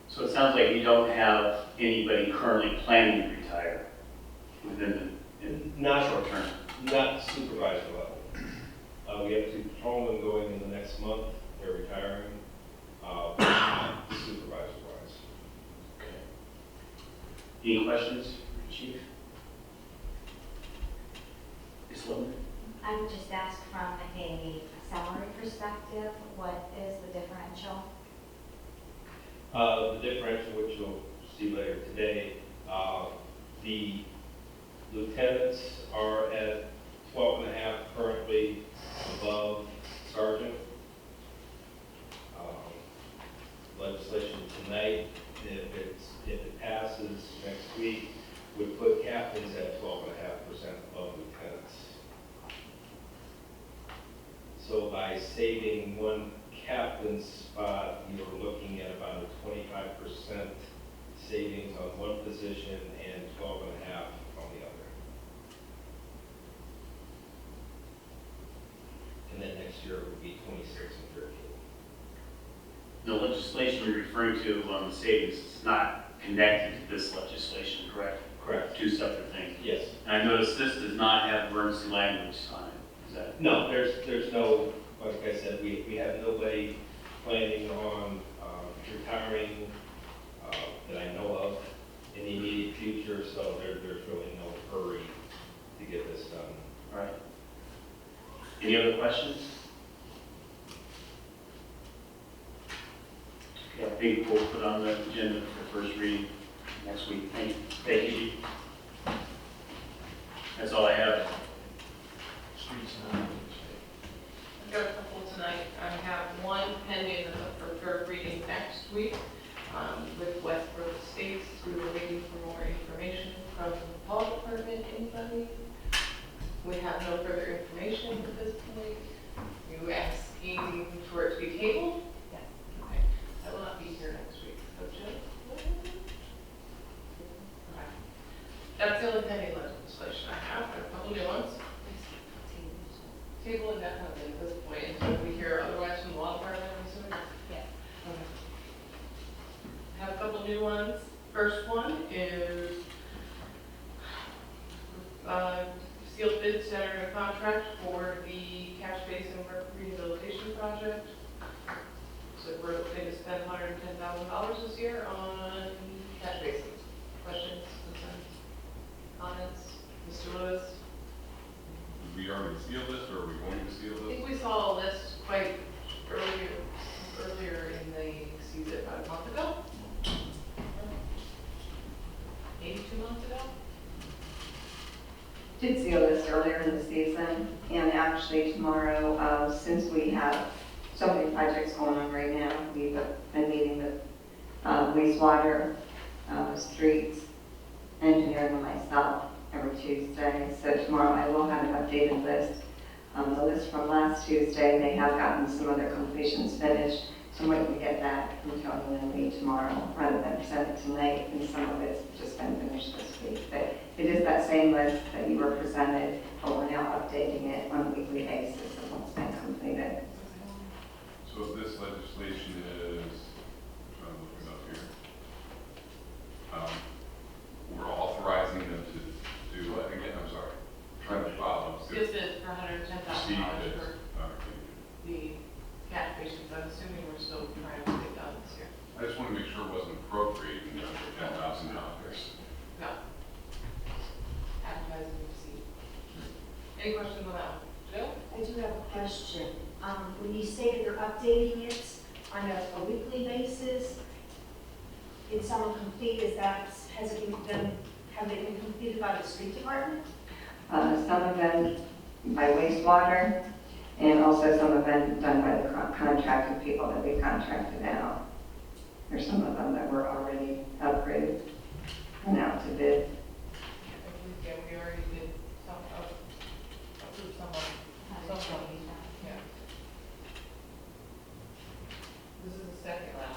[SPEAKER 6] So it sounds like you don't have anybody currently planning to retire within the short term.
[SPEAKER 13] Not supervisor level. We have 2 patrolmen going in the next month. They're retiring. Not supervisor-wise.
[SPEAKER 6] Okay. Any questions, Chief? Ms. Logan?
[SPEAKER 1] I would just ask from a salary perspective, what is the differential?
[SPEAKER 13] The differential, which you'll see later today, the lieutenants are at 12.5 currently above sergeant. Legislation tonight, if it passes next week, would put captains at 12.5% above lieutenants. So by saving one captain's spot, you're looking at about a 25% savings on one position and 12.5 on the other. And then next year it would be 26 and 13.
[SPEAKER 6] The legislation you're referring to on the savings is not connected to this legislation, correct?
[SPEAKER 13] Correct.
[SPEAKER 6] 2 separate things.
[SPEAKER 13] Yes.
[SPEAKER 6] And I noticed this does not have emergency language on it. Is that?
[SPEAKER 13] No, there's no, like I said, we have nobody planning on retiring that I know of in the immediate future, so there's really no hurry to get this done.
[SPEAKER 6] All right. Any other questions? Okay, I think we'll put on the agenda for first reading next week. Thank you. Thank you. That's all I have.
[SPEAKER 11] Streets and
[SPEAKER 14] I've got a couple tonight. I have one pending for third reading next week with Westbrook Estates. We were waiting for more information from the Paul Department. Anybody? We have no further information at this point. You asking for it to be tabled? Yes. Okay. I will not be here next week. Okay. That's the only pending legislation I have. There are a couple new ones. Table indefinitely at this point until we hear otherwise from the law department.
[SPEAKER 1] Yes.
[SPEAKER 14] Okay. I have a couple new ones. First one is sealed bid center contract for the catch basin rehabilitation project. So we're looking to spend $110,000 this year on catch basins. Questions, concerns, comments? Mr. Lewis?
[SPEAKER 2] Did we already seal this, or are we going to seal
[SPEAKER 14] I
[SPEAKER 2] this?
[SPEAKER 14] think we saw a list quite earlier in the season, about a month ago. Maybe 2 months ago.
[SPEAKER 10] Did seal this earlier in the season, and actually tomorrow, since we have so many projects going on right now, we've been meeting with wastewater, streets, engineering, and myself every Tuesday. So tomorrow I will have an updated list The list from last Tuesday, they have gotten some other completions finished, so I'm waiting to get that from Tony and Lee tomorrow, rather than present it tonight, and some of it's just been finished this week. But it is that same list that you were presented, but we're now updating it on a weekly basis of what's been completed.
[SPEAKER 2] So this legislation is, I'm looking up here. We're authorizing them to do what again? I'm sorry. Trying to follow.
[SPEAKER 14] This is for $110,000
[SPEAKER 2] See this.
[SPEAKER 14] for the catch basins. I'm assuming we're still trying to get it done this year.
[SPEAKER 2] I just want to make sure it wasn't appropriating the $10,000.
[SPEAKER 14] No. Advertising receipt. Any questions on that one? Jill?
[SPEAKER 4] I do have a question. When you say that you're updating it on a weekly basis, is someone complete, have they been completed by the street department?
[SPEAKER 10] Some of them by wastewater, and also some of them done by the contracted people that we contracted out. There's some of them that were already upgraded and out to bid.
[SPEAKER 14] Yeah, we already did some of, approved someone, yeah. This is the second round.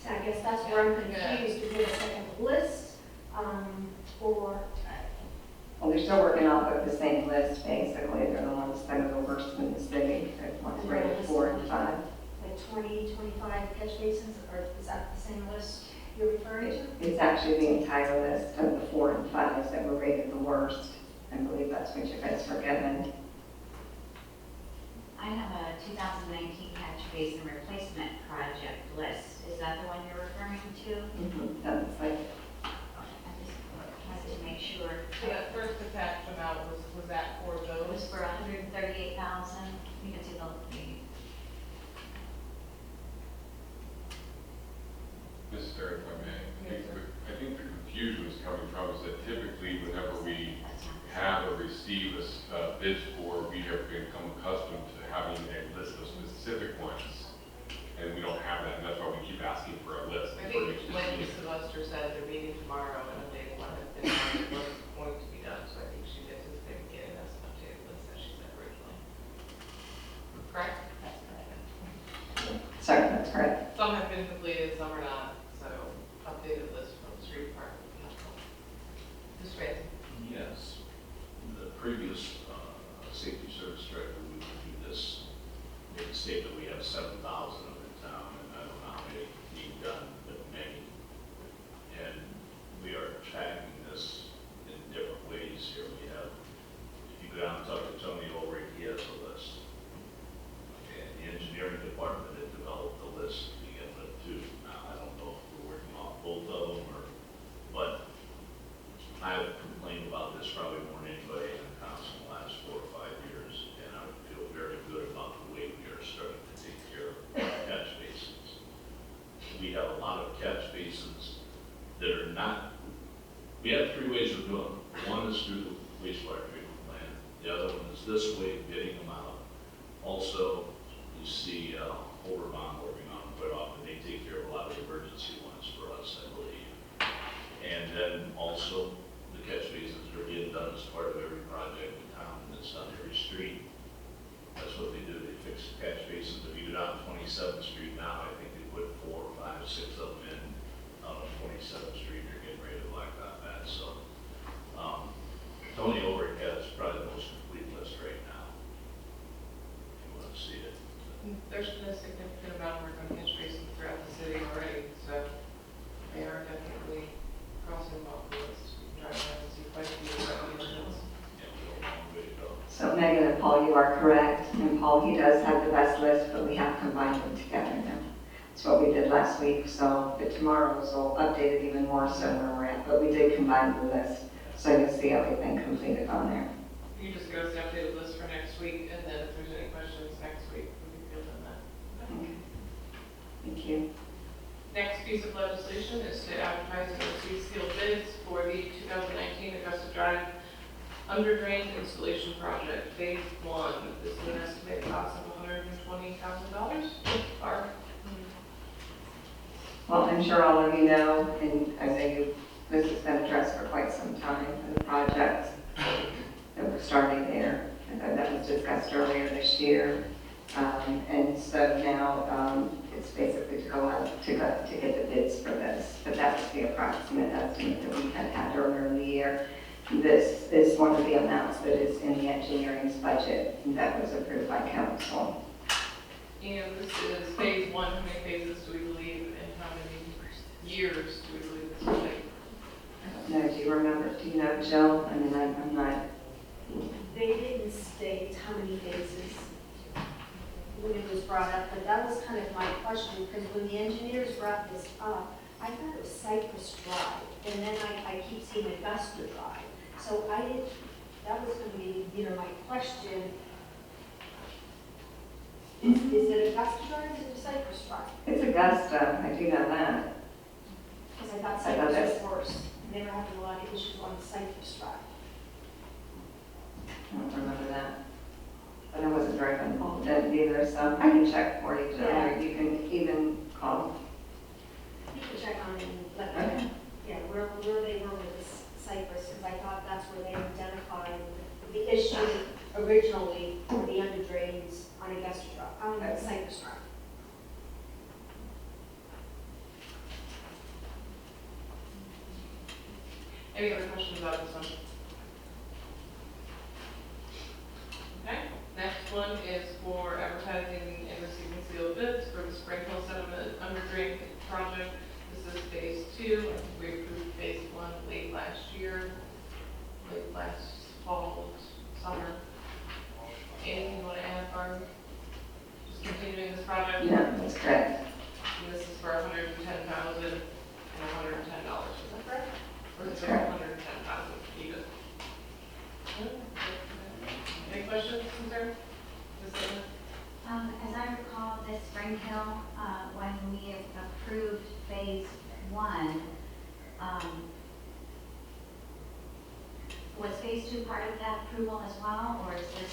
[SPEAKER 4] So I guess that's where I'm confused. Is it a second list, or?
[SPEAKER 10] Well, they're still working off of the same list, basically. They're the ones that are the worst in the city. They're the ones rated 4 and 5.
[SPEAKER 4] Like 20, 25 catch basins, or is that the same list you're referring to?
[SPEAKER 10] It's actually the entire list of the 4 and 5s that were rated the worst. I believe that's what you guys were given.
[SPEAKER 1] I have a 2019 catch basin replacement project list. Is that the one you're referring to?
[SPEAKER 10] That's like,
[SPEAKER 1] I just wanted to make sure.
[SPEAKER 14] So that first attached amount was that for
[SPEAKER 1] It was
[SPEAKER 14] those?
[SPEAKER 1] for $138,000. You can see the.
[SPEAKER 2] Mrs. Terry, if I may, I think the confusion is coming from is that typically whenever we have or receive a bids for, we have become accustomed to having a list of specific ones, and we don't have that, and that's why we keep asking for a list.
[SPEAKER 14] I think Wendy Sylvester said they're meeting tomorrow and updating what has been on what's going to be done, so I think she gets this thing getting us an updated list as she said originally. Correct?
[SPEAKER 1] That's correct.
[SPEAKER 10] sorry, that's correct.
[SPEAKER 14] Some have been completed, some are not, so updated list from the street department. Ms. Ransom?
[SPEAKER 3] Yes. The previous safety service director, we reviewed this, made a statement we have 7,000 of the town, and I don't know how many need done, but many. And we are tracking this in different ways here. We have, if you go down and talk to Tony Ulrich, he has a list. And the engineering department had developed the list to begin with too. Now, I don't know if we're working off both of them but I have complained about this probably more than anybody in the council in the last 4 or 5 years, and I feel very good about the way we are starting to take care of our catch basins. We have a lot of catch basins that are not, we have 3 ways of doing it. One is through the wastewater treatment plant. The other one is this way, bidding them out. Also, you see Overbond working on them quite often. They take care of a lot of emergency ones for us, I believe. And then also, the catch basins are being done as part of every project in town, and it's on every street. That's what they do, they fix the catch basins. If you go down 27th Street now, I think they put 4 or 5, 6 of them in on 27th Street. They're getting ready to black out that, so. Tony Ulrich has probably the most complete list right now. If you want to see it.
[SPEAKER 14] There's been a significant amount of work on catch basins throughout the city already, so they are definitely crossing them off the list. Drive around and see quite a few recommendations.
[SPEAKER 3] Yeah, we don't want to wait though.
[SPEAKER 10] So Megan and Paul, you are correct. And Paul, he does have the best list, but we have combined them together now. That's what we did last week, so but tomorrow's will update it even more so where we're at. But we did combine the list, so you'll see everything completed on there.
[SPEAKER 14] You just give us the updated list for next week, and then if there's any questions next week, we can field in that.
[SPEAKER 10] Okay. Thank you.
[SPEAKER 14] Next piece of legislation is to advertise and receive sealed bids for the 2019 Augusta Drive under drain installation project, phase 1. This is an estimated cost of $120,000. Barb?
[SPEAKER 10] Well, I'm sure all of you know, and I know this has been addressed for quite some time, and the project that we're starting there, and that was discussed earlier this year. And so now it's basically to go out to get the bids for this. But that was the approximate estimate that we had earlier in the year. This is one of the amounts that is in the engineering's budget that was approved by council.
[SPEAKER 14] And this is phase one. How many phases do we believe, and how many years do we believe this will take?
[SPEAKER 10] No, do you remember? Do you know, Jill? I mean, I'm not.
[SPEAKER 4] They didn't state how many phases when it was brought up, but that was kind of my question, because when the engineers brought this up, I thought it was Cypress Drive, and then I keep seeing Augusta Drive. So that was going to be, my question. Is it Augusta Drive or is it Cypress Drive?
[SPEAKER 10] It's Augusta, I do know that.
[SPEAKER 4] Because I thought Cypress was worse. They were having a lot of issues on Cypress Drive.
[SPEAKER 10] I don't remember that. But I wasn't very involved in it either, so I can check for you, Jill, or you can even call.
[SPEAKER 4] You can check on it and let me know. Yeah, where they were with this Cypress, because I thought that's where they identified the issue originally for the under drains on Augusta Drive, on Cypress Drive.
[SPEAKER 14] Any other questions about this one? Okay, next one is for advertising and receiving sealed bids for the Spring Hill Settlement Under Drain Project. This is phase two. I think we approved phase one late last fall, summer. Anything you want to add, Barb? Just continuing this project?
[SPEAKER 10] Yeah, that's correct.
[SPEAKER 14] And this is for $110,000 and $110, is that correct? Or is it
[SPEAKER 10] That's correct.
[SPEAKER 14] 110,000 even? Any questions, concerns?
[SPEAKER 1] As I recall, this Spring Hill, when we approved phase one, was phase two part of that approval as well, or is this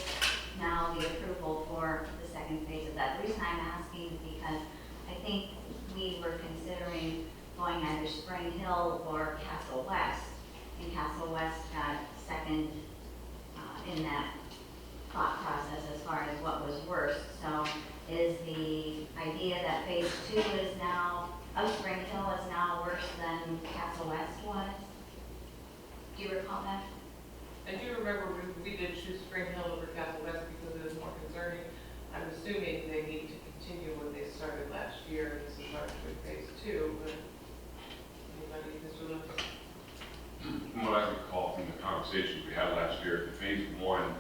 [SPEAKER 1] now the approval for the second phase of that? The reason I'm asking is because I think we were considering going either Spring Hill or Castle West, and Castle West got second in that thought process as far as what was worse. So is the idea that phase two is now, of Spring Hill is now worse than Castle West was? Do you recall that?
[SPEAKER 14] I do remember we did choose Spring Hill over Castle West because it is more concerning. I'm assuming they need to continue what they started last year. This is largely phase two, but anybody, Mr. Lewis?
[SPEAKER 2] From what I recall from the conversations we had last year, phase one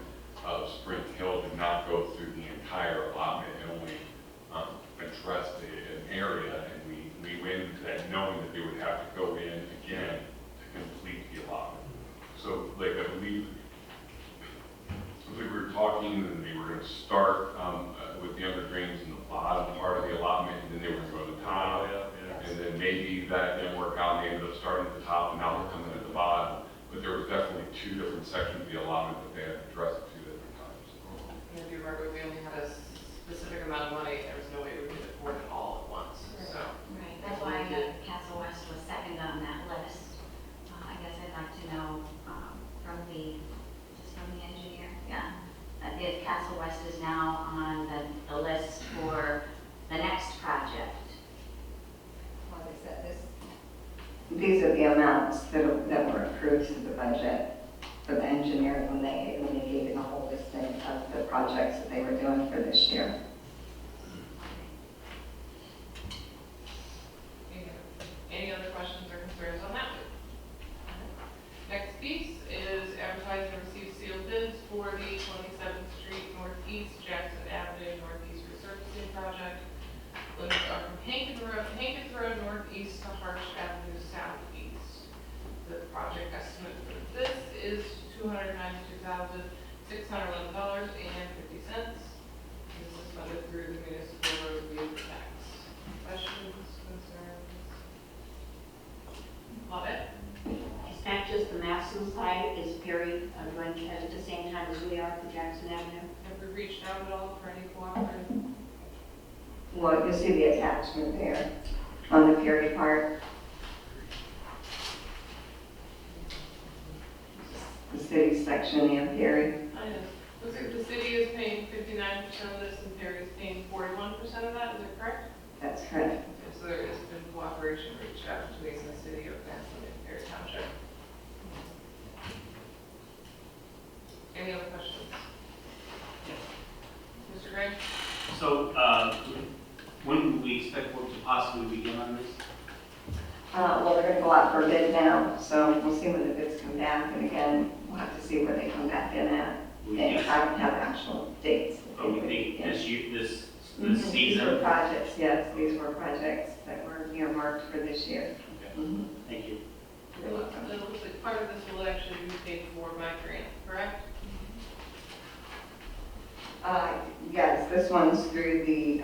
[SPEAKER 2] of Spring Hill did not go through the entire allotment. It only addressed an area, and we went into that knowing that they would have to go in again to complete the allotment. So, like, I believe we were talking, and they were going to start with the under drains in the bottom part of the allotment, and then they were going to go to the top. And then maybe that didn't work out, and they ended up starting at the top, and now they're coming at the bottom. But there was definitely two different sections of the allotment that they had to address at two different times.
[SPEAKER 14] And if you remember, we only had a specific amount of money. There was no way we could afford it all at once. So
[SPEAKER 1] Right, that's why Castle West was second on that list. I guess I'd like to know from the engineer, if Castle West is now on the list for the next project.
[SPEAKER 10] Like I said, these are the amounts that were approved through the budget for the engineering when they gave you the whole listing of the projects that they were doing for this year.
[SPEAKER 14] any other questions or concerns on that? Next piece is advertise and receive sealed bids for the 27th Street Northeast, Jackson Avenue Northeast Resurfacing Project. Limits are from Hankins Road Northeast to Harsh Avenue Southeast. The project estimate for this is $292,611.50. This is funded through the municipal road vehicle tax. Questions, concerns? Claudette?
[SPEAKER 8] Is that just the maximum site is Perry going at the same time as we are for Jackson Avenue?
[SPEAKER 14] Have we reached out at all for any cooperative?
[SPEAKER 10] Well, you'll see the attachment there on the Perry part. The city section in Perry.
[SPEAKER 14] I know. Looks like the city is 59% of this, and Perry's paying 41% of that, is that correct?
[SPEAKER 10] That's correct.
[SPEAKER 14] Okay, so there has been cooperation reached out between the city of Mansfield and Perry Township. Any other questions? Mr. Gray?
[SPEAKER 6] So, when do we expect work to possibly begin on this?
[SPEAKER 10] Well, they're gonna go out for a bid now, so we'll see when the bids come back, and again, we'll have to see where they come back in at.
[SPEAKER 6] We
[SPEAKER 10] And
[SPEAKER 6] think-
[SPEAKER 10] I don't have actual dates.
[SPEAKER 6] Or we think this year, this
[SPEAKER 10] These were
[SPEAKER 6] season?
[SPEAKER 10] projects, yes, these were projects that were earmarked for this year.
[SPEAKER 6] Okay,
[SPEAKER 10] Mhm.
[SPEAKER 6] thank you.
[SPEAKER 10] You're welcome.
[SPEAKER 14] It looks like part of this will actually be paid for by grant, correct?
[SPEAKER 10] Yes, this one's through the,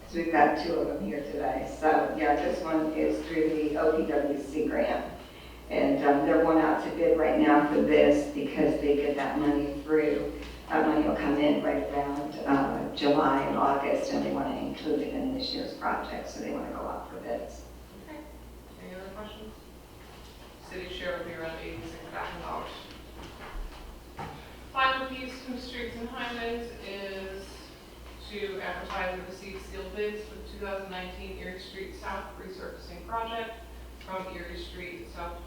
[SPEAKER 10] so we've got two of them here today. So, yeah, this one is through the OPWC grant. And they're going out to bid right now for this because they get that money through. That money will come in right around July and August, and they want to include it in this year's project, so they want to go out for bids.
[SPEAKER 14] Okay. Any other questions? City share will be around $86,000. Final piece from Streets and Highways is to advertise and receive sealed bids for the 2019 Erie Street South resurfacing project from Erie Street South,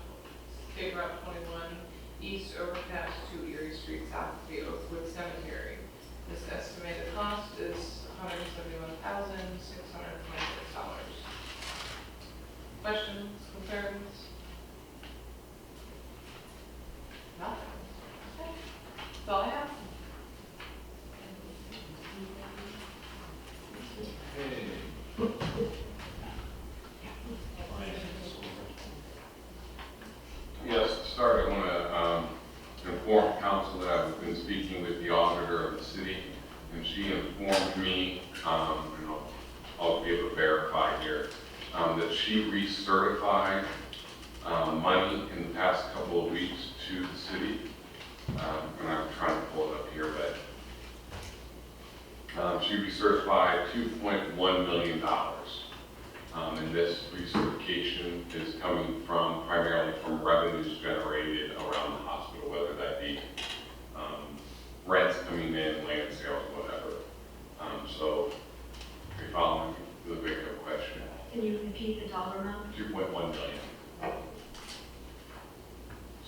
[SPEAKER 14] State Route 21, east overpass to Erie Street south of the Oakwood Cemetery. This estimated cost is $171,626. Questions, concerns? Nothing. Okay. That's all I have.
[SPEAKER 2] Yes, to start, I want to inform council that I've been speaking with the auditor of the city, and she informed me, and I'll be able to verify here, that she recertified money in the past couple of weeks to the city. And I'm trying to pull it up here, but she recertified $2.1 million. And this recertification is coming primarily from revenues generated around the hospital, whether that be rents coming in, land sales, whatever. So, if you're following the bigger question,
[SPEAKER 1] Can you repeat the dollar amount?
[SPEAKER 2] 2.1 million.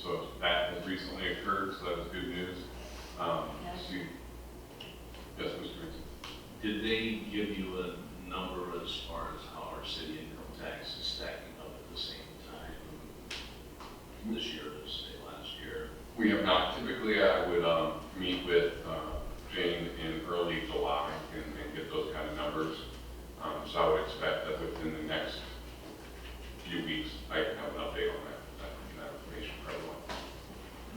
[SPEAKER 2] So that has recently occurred, so that is good news. Yes, Mr. Reeves.
[SPEAKER 3] Did they give you a number as far as how our city income tax is stacking up at the same time this year as say last year?
[SPEAKER 2] We have not. Typically, I would meet with Jane in early July and get those kind of numbers. So I would expect that within the next few weeks, I can have an update on that information for everyone.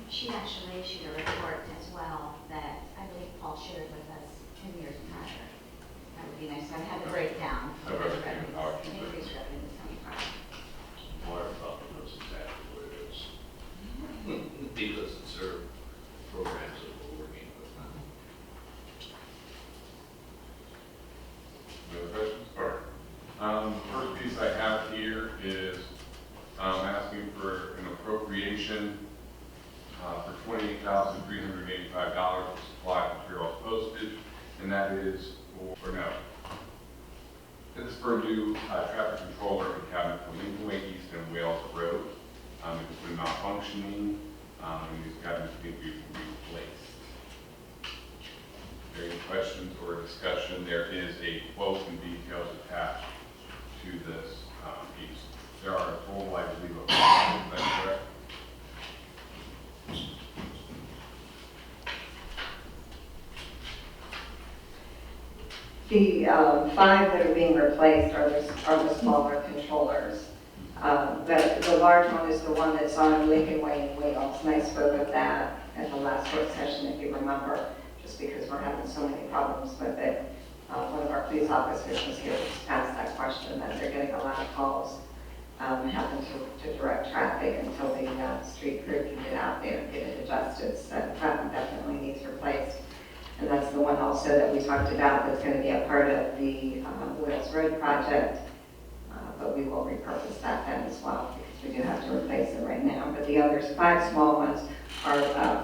[SPEAKER 1] She actually issued a report as well that I believe Paul shared with us 10 years prior. That would be nice. So I have the breakdown of
[SPEAKER 2] Of
[SPEAKER 1] the
[SPEAKER 2] everything,
[SPEAKER 1] revenues,
[SPEAKER 2] how it keeps it.
[SPEAKER 1] increased revenues coming from.
[SPEAKER 3] Well, I probably knows exactly what it is. Because it's their programs that we're working with now.
[SPEAKER 2] Any other questions? All right. First piece I have here is asking for an appropriation for $28,385 for supply materials postage, and that is for no. This is for a new traffic controller and cabinet for Lincoln Way East and Wales Road. It's been malfunctioning, and these cabinets need to be replaced. Any questions or discussion? There is a quote and details attached to this piece. There are a total, I believe, of 5, is that correct?
[SPEAKER 10] The 5 that are being replaced are the smaller controllers. The large one is the one that's on Lincoln Way in Wales, and I spoke of that at the last work session, if you remember, just because we're having so many problems with it. One of our police officers was here to ask that question, that they're getting a lot of calls, having to direct traffic until the street crew can get out there and get it adjusted. So that definitely needs replaced. And that's the one also that we talked about that's going to be a part of the Wales Road project. But we will repurpose that then as well, because we do have to replace it right now. But the others, 5 small ones, are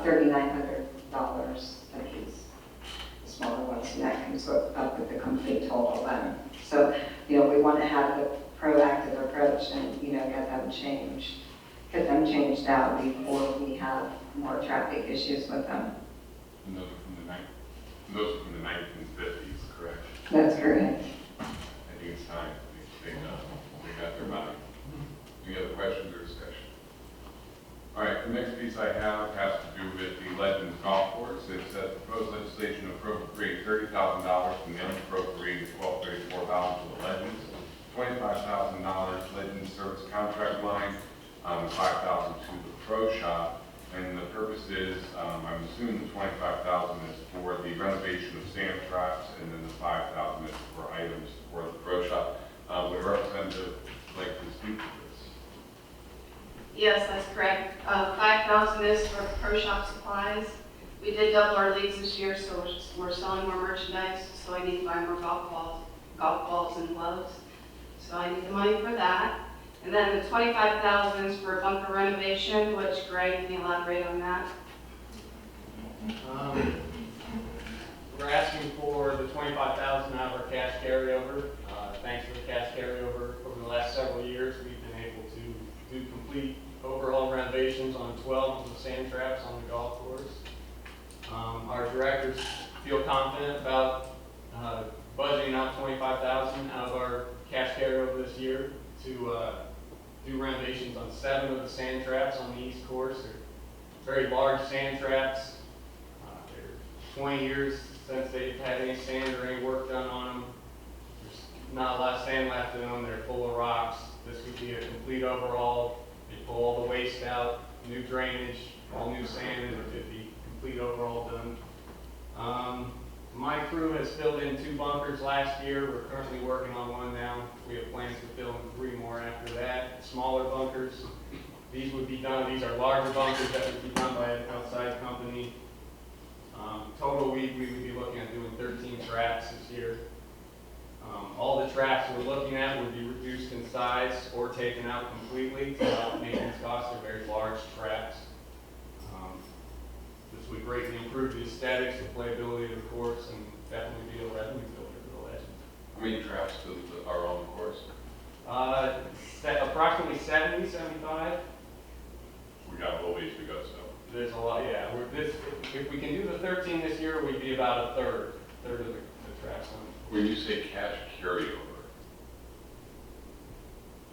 [SPEAKER 10] $3,900 changed. Get them changed out before we have more traffic issues with them.
[SPEAKER 2] And those are from the 1950s, correct?
[SPEAKER 10] That's correct.
[SPEAKER 2] I think it's time. They got their money. Any other questions or discussion? All right, the next piece I have has to do with the Legends Golf Course. It says proposed legislation appropriate $30,000 from the unappropriated $1234 to the Legends, $25,000 Legends service contract line, $5,000 to the Pro Shop. And the purpose is, I'm assuming the $25,000 is for the renovation of sand traps, and then the $5,000 is for items for the Pro Shop. Would a representative like to speak to this?
[SPEAKER 15] Yes, that's correct. 5,000 is for pro shop supplies. We did double our leagues this year, so we're selling more merchandise, so I need to buy more golf balls and gloves. So I need the money for that. And then the 25,000 is for bunker renovation, which Greg, can you elaborate on that?
[SPEAKER 16] We're asking for the 25,000 out of our cash carryover. Thanks to the cash carryover over the last several years, we've been able to do complete overall renovations on 12 of the sand traps on the golf course. Our directors feel confident about budgeting out 25,000 out of our cash carryover this year to do renovations on 7 of the sand traps on the east course. They're very large sand traps. They're 20 years since they've had any sand or any work done on them. There's not a lot of sand left in them. They're full of rocks. This would be a complete overhaul. They pull all the waste out, new drainage, all new sand, and it would be complete overhaul done. My crew has filled in 2 bunkers last year. We're currently working on 1 now. We have plans to fill in 3 more after that. Smaller bunkers. These would be done. These are larger bunkers that would be done by an outside company. Total, we would be looking at doing 13 traps this year. All the traps we're looking at would be reduced in size or taken out completely to help maintenance costs. They're very large traps. This would greatly improve the aesthetics, the playability of the course, and definitely be a revenue builder for the Legends.
[SPEAKER 2] How many traps are on the course?
[SPEAKER 16] Approximately 70, 75.
[SPEAKER 2] We got a little ways to go, so.
[SPEAKER 16] There's a lot, yeah. If we can do the 13 this year, we'd be about a third of the traps on.
[SPEAKER 2] When you say cash carryover,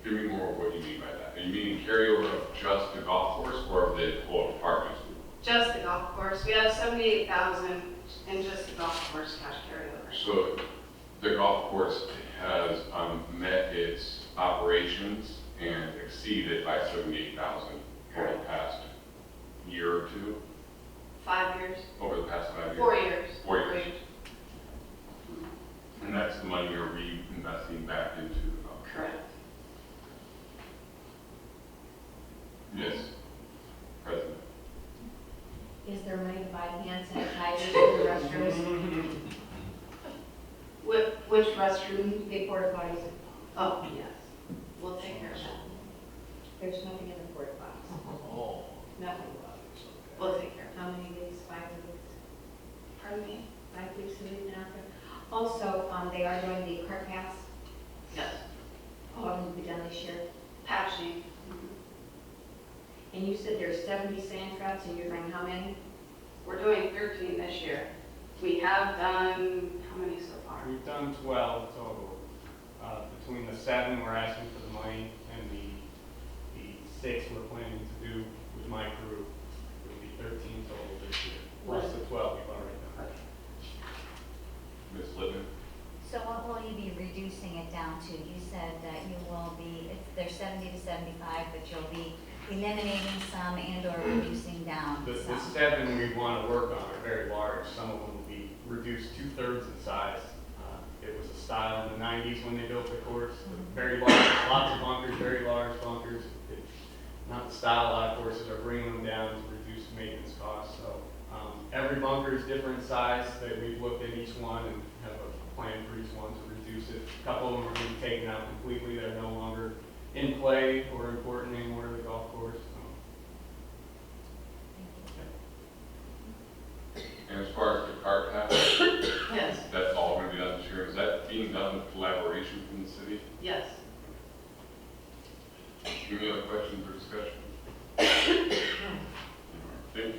[SPEAKER 2] give me more of what you mean by that. Are you meaning carryover of just the golf course or of the whole department?
[SPEAKER 15] Just the golf course. We have 78,000 in just the golf course cash carryover.
[SPEAKER 2] So the golf course has met its operations and exceeded by 78,000 over the past year or 2?
[SPEAKER 15] 5 years.
[SPEAKER 2] Over the past 5 years?
[SPEAKER 15] 4 years.
[SPEAKER 2] 4 years. And that's the money you're reinvesting back into the golf course?
[SPEAKER 15] Correct.
[SPEAKER 2] Yes. President.
[SPEAKER 1] Is there money to buy hand sanitizer for the restrooms?
[SPEAKER 15] Which restroom?
[SPEAKER 1] The porta potties.
[SPEAKER 15] Oh, yes. We'll take care of that.
[SPEAKER 1] There's nothing in the porta potties.
[SPEAKER 11] Oh.
[SPEAKER 1] Nothing.
[SPEAKER 15] We'll take care of
[SPEAKER 1] How many weeks? 5 weeks?
[SPEAKER 15] that. Pardon me?
[SPEAKER 1] 5 weeks a week now. Also, they are doing the cart paths.
[SPEAKER 15] Yes.
[SPEAKER 1] All of them will be done this year.
[SPEAKER 15] Patching.
[SPEAKER 1] And you said there's 70 sand traps, and you're doing how many?
[SPEAKER 15] We're doing 13 this year. We have done, how many so far?
[SPEAKER 16] We've done 12 total. Between the 7 we're asking for the money and the 6 we're planning to do with my crew, it would be 13 total this year. Plus the 12 we've already done.
[SPEAKER 2] Ms. Lippman?
[SPEAKER 17] So what will you be reducing it down to? You said that you will be, there's 70 to 75, but you'll be eliminating some and or reducing down
[SPEAKER 16] The
[SPEAKER 17] some.
[SPEAKER 16] 7 we want to work on are very large. Some of them will be reduced 2/3 in size. It was a style in the 90s when they built the course. Very large, lots of bunkers, very large bunkers. It's not the style a lot of courses are bringing them down to reduce maintenance costs. So every bunker is different size. That we've looked at each one and have a plan for each one to reduce it. A couple of them are going to be taken out completely. They're no longer in play or important anymore to the golf course.
[SPEAKER 2] And as far as the cart path,
[SPEAKER 15] Yes.
[SPEAKER 2] that's all going to be done this year. Is that being done with collaboration from the city?
[SPEAKER 15] Yes.
[SPEAKER 2] Any other questions or discussion? Thank you.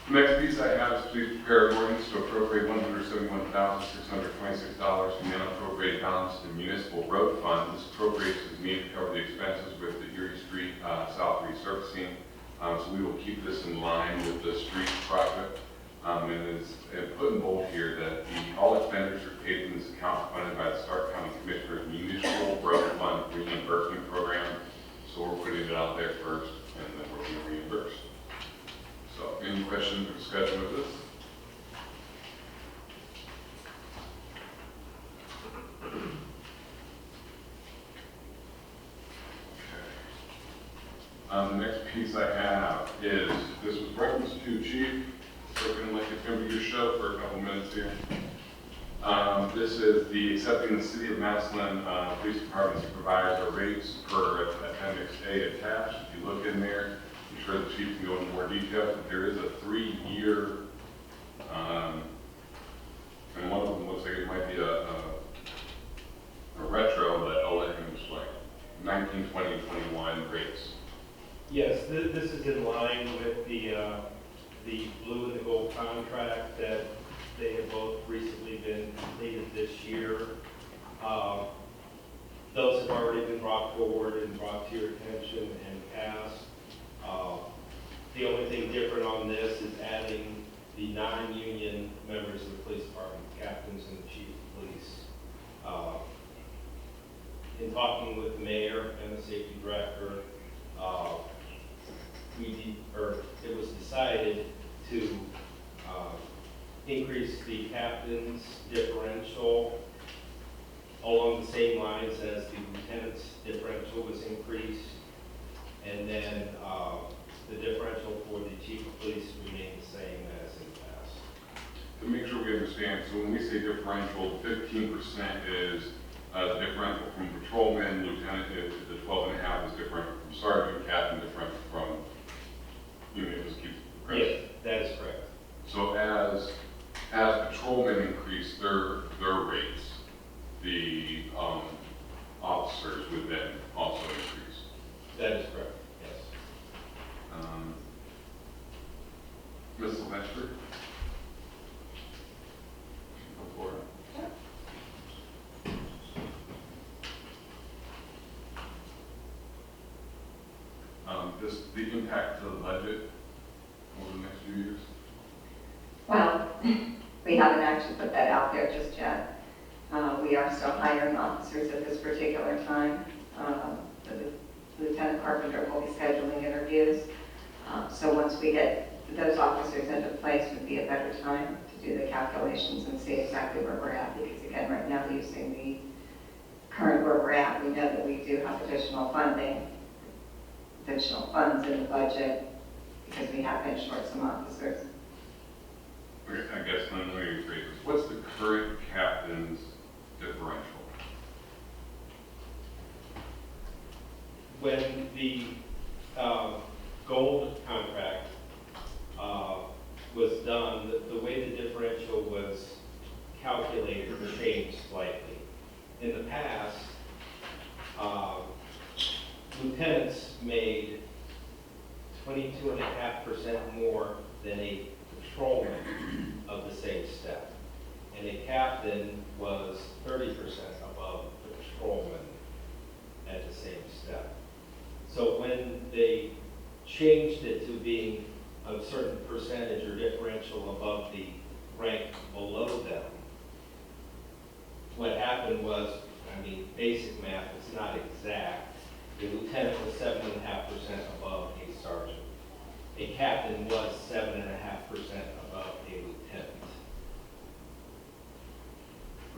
[SPEAKER 2] The next piece I have is please prepare an ordinance to appropriate $171,626 from the unappropriated balance to the municipal road fund. This appropriation is needed to cover the expenses with the Erie Street South resurfacing. So we will keep this in line with the street project. And it's put in bold here that all expenditures paid from this account are funded by the Stark County Commissioner's Municipal Road Fund Reimbursement Program. So we're putting it out there first, and then we're going to reimburse. So, any questions or discussion with this? The next piece I have is, this was referenced to Chief, looking like it's going to be your show for a couple minutes here. This is the accepting the City of Massillon Police Department supervisor rates per Appendix A attached. If you look in there, I'm sure the Chief can go into more detail, but there is a 3-year, and one of them looks like it might be a retro, but I'll let him explain. 19, 20, and 21 rates.
[SPEAKER 13] Yes, this is in line with the blue and the gold contract that they have both recently been completed this year. Those have already been brought forward and brought to your attention and passed. The only thing different on this is adding the non-union members of the police department, captains and the chief of police. In talking with the mayor and the safety director, it was decided to increase the captain's differential along the same lines as the lieutenant's differential was increased, and then the differential for the chief of police remained the same as in the past.
[SPEAKER 2] To make sure we understand, so when we say differential, 15% is the differential from patrolman, lieutenant, the 12.5 is different from sergeant, captain, different from unit, just keep correct?
[SPEAKER 13] Yes, that is correct.
[SPEAKER 2] So as patrolmen increase their rates, the officers would then also increase.
[SPEAKER 13] That is correct, yes.
[SPEAKER 2] Ms. Sylvester? Go for it. Just the impact to the budget over the next few years?
[SPEAKER 10] Well, we haven't actually put that out there just yet. We are still hiring officers at this particular time. Lieutenant Carpenter will be scheduling interviews. So once we get those officers into place, would be a better time to do the calculations and see exactly where we're at. Because again, right now, using the current where we're at, we know that we do have additional funds in the budget because we have been short some officers.
[SPEAKER 2] Okay, I guess let me rephrase this. What's the current captain's differential?
[SPEAKER 13] When the gold contract was done, the way the differential was calculated changed slightly. In the past, lieutenants made 22.5% more than a patrolman of the same step. And a captain was 30% above the patrolman at the same step. So when they changed it to being a certain percentage or differential above the rank below them, what happened was, basic math is not exact. A lieutenant was 7.5% above a sergeant. A captain was 7.5% above a lieutenant.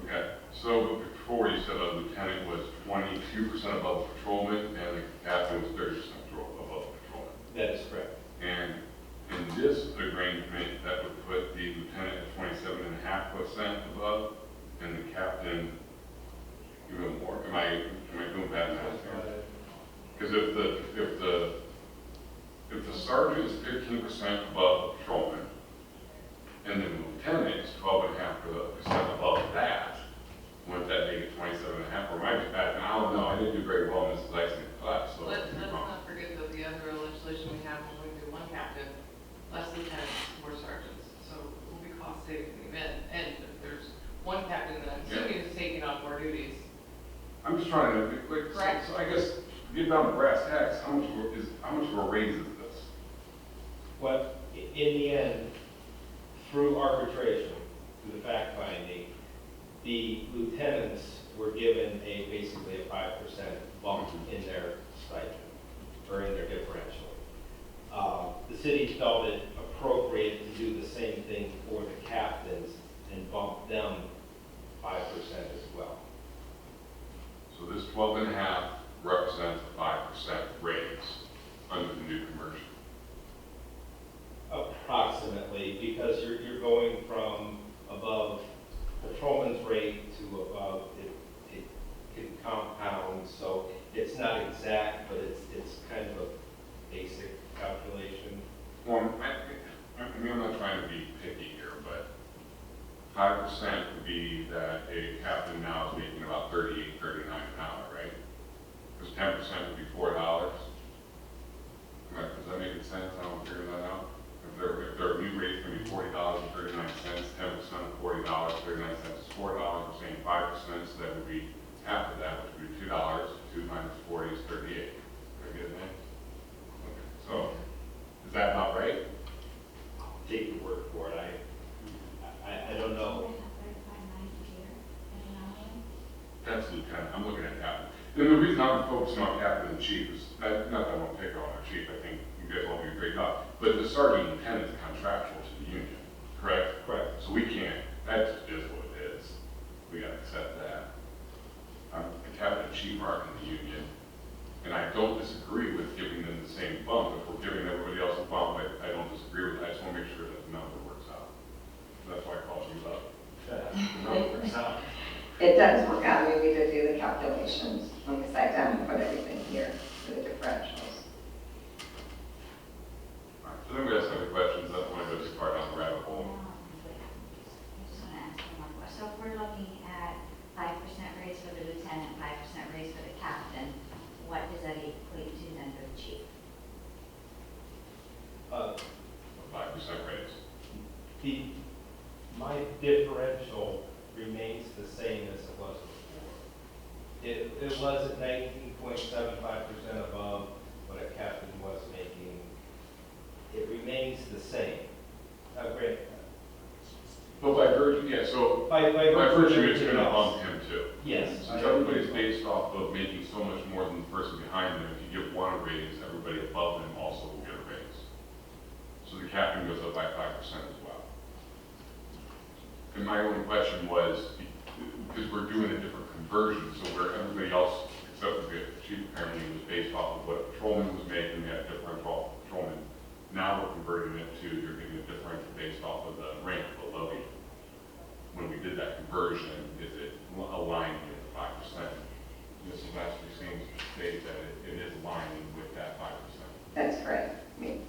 [SPEAKER 2] Okay, so before you said a lieutenant was 22% above the patrolman and the captain was 30% above the patrolman.
[SPEAKER 13] That is correct.
[SPEAKER 2] And in this arrangement, that would put the lieutenant at 27.5% above and the captain even more. Am I doing bad math here? Because if the sergeant is 15% above the patrolman, and then the lieutenant is 12.5% above that, wouldn't that make it 27.5? Or am I just bad? I don't know. I didn't do great
[SPEAKER 14] less lieutenants, more sergeants. So it will be cost saving in the event. And if there's one captain that I'm assuming is taking on more duties.
[SPEAKER 2] I'm just trying to be quick.
[SPEAKER 14] Correct.
[SPEAKER 2] So I guess, get down to brass tacks, how much of a raise is this?
[SPEAKER 13] What, in the end, through arbitration, through the fact finding, the lieutenants were given basically a 5% bump in their stipend, or in their differential. The city felt it appropriate to do the same thing for the captains and bump them 5% as well.
[SPEAKER 2] So this 12.5 represents a 5% raise under the new conversion.
[SPEAKER 13] Approximately, because you're going from above patrolman's rate to above, it can compound, so it's not exact, but it's kind of a basic calculation.
[SPEAKER 2] Well, I mean, I'm not trying to be picky here, but 5% would be that a captain now is making about 38, 39 an hour, right? Because 10% would be $4. Does that make sense? I don't figure that out. If their new rate is going to be $40.39, 10% of $40, 39 cents is $4. We're saying 5%, so that would be half of that, which would be $2. 2 minus 40 is 38. Did I get it, man? Okay. So, is that about right?
[SPEAKER 13] Take your word for it. I don't know.
[SPEAKER 2] That's lieutenant. I'm looking at captain. And the reason I'm focusing on captain and chief is, not that I want to pick on our chief, I think you guys all do a great job, but the sergeant and lieutenant is contractual to the union, correct?
[SPEAKER 13] Correct.
[SPEAKER 2] So we can't, that just is what it is. We gotta accept that. The captain and chief aren't in the union, and I don't disagree with giving them the same bump. If we're giving everybody else a bump, I don't disagree with it. I just want to make sure that the number works out. That's why I called you up. The number works out.
[SPEAKER 10] It does work out. We did do the calculations when we sat down and put everything here for the differentials.
[SPEAKER 2] All right, so then we have some questions. I don't want to go too far down the rabbit hole.
[SPEAKER 17] I just want to ask one more question. So if we're looking at 5% raise for the lieutenant, 5% raise for the captain, what does that equate to then for the chief?
[SPEAKER 2] A 5% raise.
[SPEAKER 13] My differential remains the same as it was before. It was at 19.75% above what a captain was making. It remains the same. Great.
[SPEAKER 2] But by virtue, yeah, so
[SPEAKER 13] By
[SPEAKER 2] virtue, it's going to
[SPEAKER 13] else.
[SPEAKER 2] bump him too.
[SPEAKER 13] Yes.
[SPEAKER 2] Since everybody's based off of making so much more than the person behind them, if you give one a raise, everybody above them also will get a raise. So the captain goes up by 5% as well. And my only question was, because we're doing a different conversion, so where everybody else, except for the chief apparently, was based off of what a patrolman was making, we had different patrolman. Now we're converting it to, you're getting a differential based off of the rank below you. When we did that conversion, is it aligning with the 5%? Mrs. Lester seems to state that it is aligning with that 5%.
[SPEAKER 10] That's correct. I mean,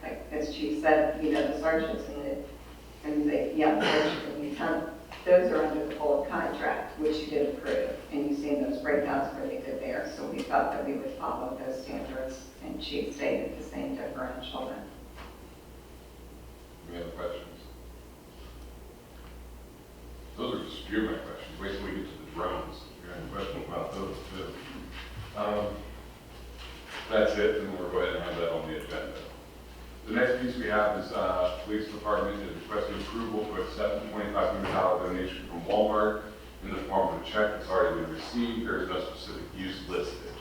[SPEAKER 10] like as Chief said, the sergeants and the sergeant and lieutenant, those are under the old contract, which you did approve, and you've seen those breakdowns where they did there. So we thought that we would follow those standards, and Chief stated the same differential then.
[SPEAKER 2] Any other questions? Those are just a few of my questions. Wait till we get to the drones. If you have any questions about those too. That's it, and we'll go ahead and have that on the agenda. The next piece we have is Police Department is requesting approval to accept a $2,500 donation from Walmart in the form of a check that's already been received. There is no specific use listed.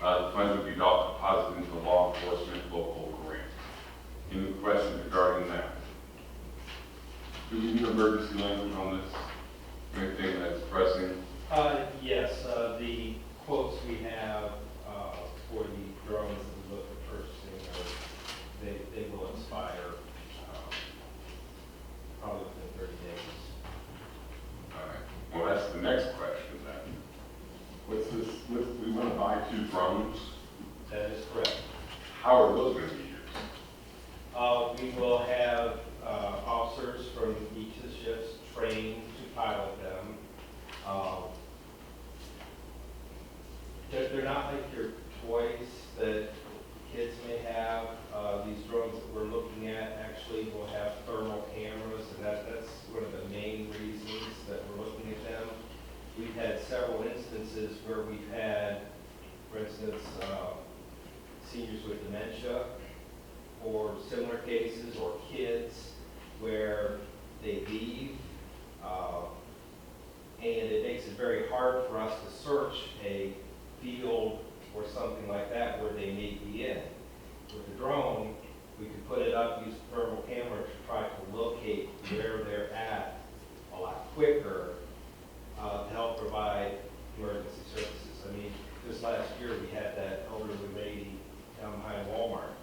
[SPEAKER 2] The funds would be deposited into the law enforcement local grant. Any questions regarding that? Do we need emergency language on this? Anything that's pressing?
[SPEAKER 13] Yes, the quotes we have for the drones that we look at purchasing, they will expire probably within 30 days.
[SPEAKER 2] All right. Well, that's the next question then. What's this? We want to buy 2 drones.
[SPEAKER 13] That is correct.
[SPEAKER 2] How are those going to be used?
[SPEAKER 13] We will have officers from each of the ships trained to pilot them. They're not like your toys that kids may have. These drones that we're looking at actually or kids where they leave. And it makes it very hard for us to search a field or something like that where they may be in. With the drone, we can put it up, use the thermal camera to try to locate where they're at a lot quicker to help provide emergency services. I mean, this last year we had that elderly lady down behind Walmart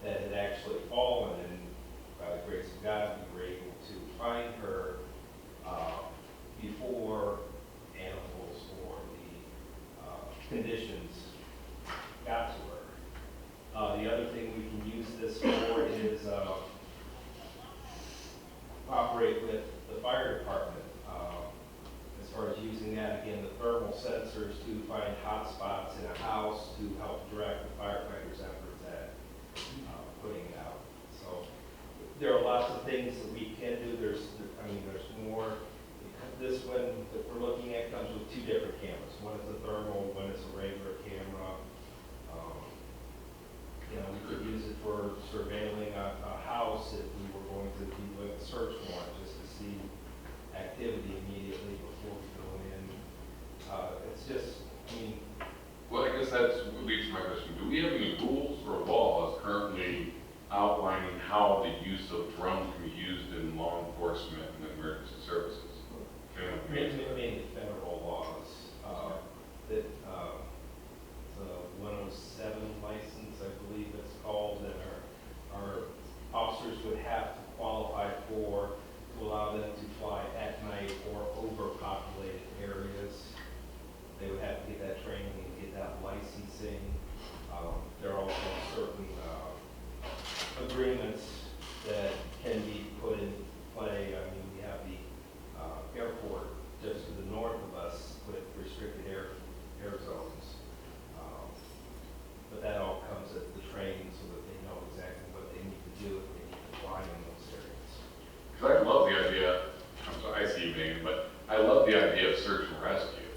[SPEAKER 13] that had actually fallen, and by the grace of God, we were able to find her before animals or the conditions got to her. The other thing we can use this for is operate with the fire department. As far as using that, again, the thermal sensors to find hot spots in a house to help direct the firefighters' efforts at putting it out. So there are lots of things that we can do. There's more. This one that we're looking at comes with two different cameras. One is a thermal, one is a regular camera. We could use it for surveilling a house if we were going to be doing a search warrant just to see activity immediately before we go in. It's just,
[SPEAKER 2] Well, I guess that leads to my question. Do we have any rules or laws currently outlining how the use of drones can be used in law enforcement and emergency services?
[SPEAKER 13] Mainly federal laws, that, the 107 license, I believe it's called, that our officers would have to qualify for to allow them to fly at night or overpopulated areas. They would have to get that training and get that licensing. There are also certain agreements that can be put in play. I mean, we have the airport just to the north of us with restricted air zones. But that all comes at the training so that they know exactly what they need to do if they need to fly in those areas.
[SPEAKER 2] Because I love the idea, I'm sorry, I see you, Megan, but I love the idea of search and rescue.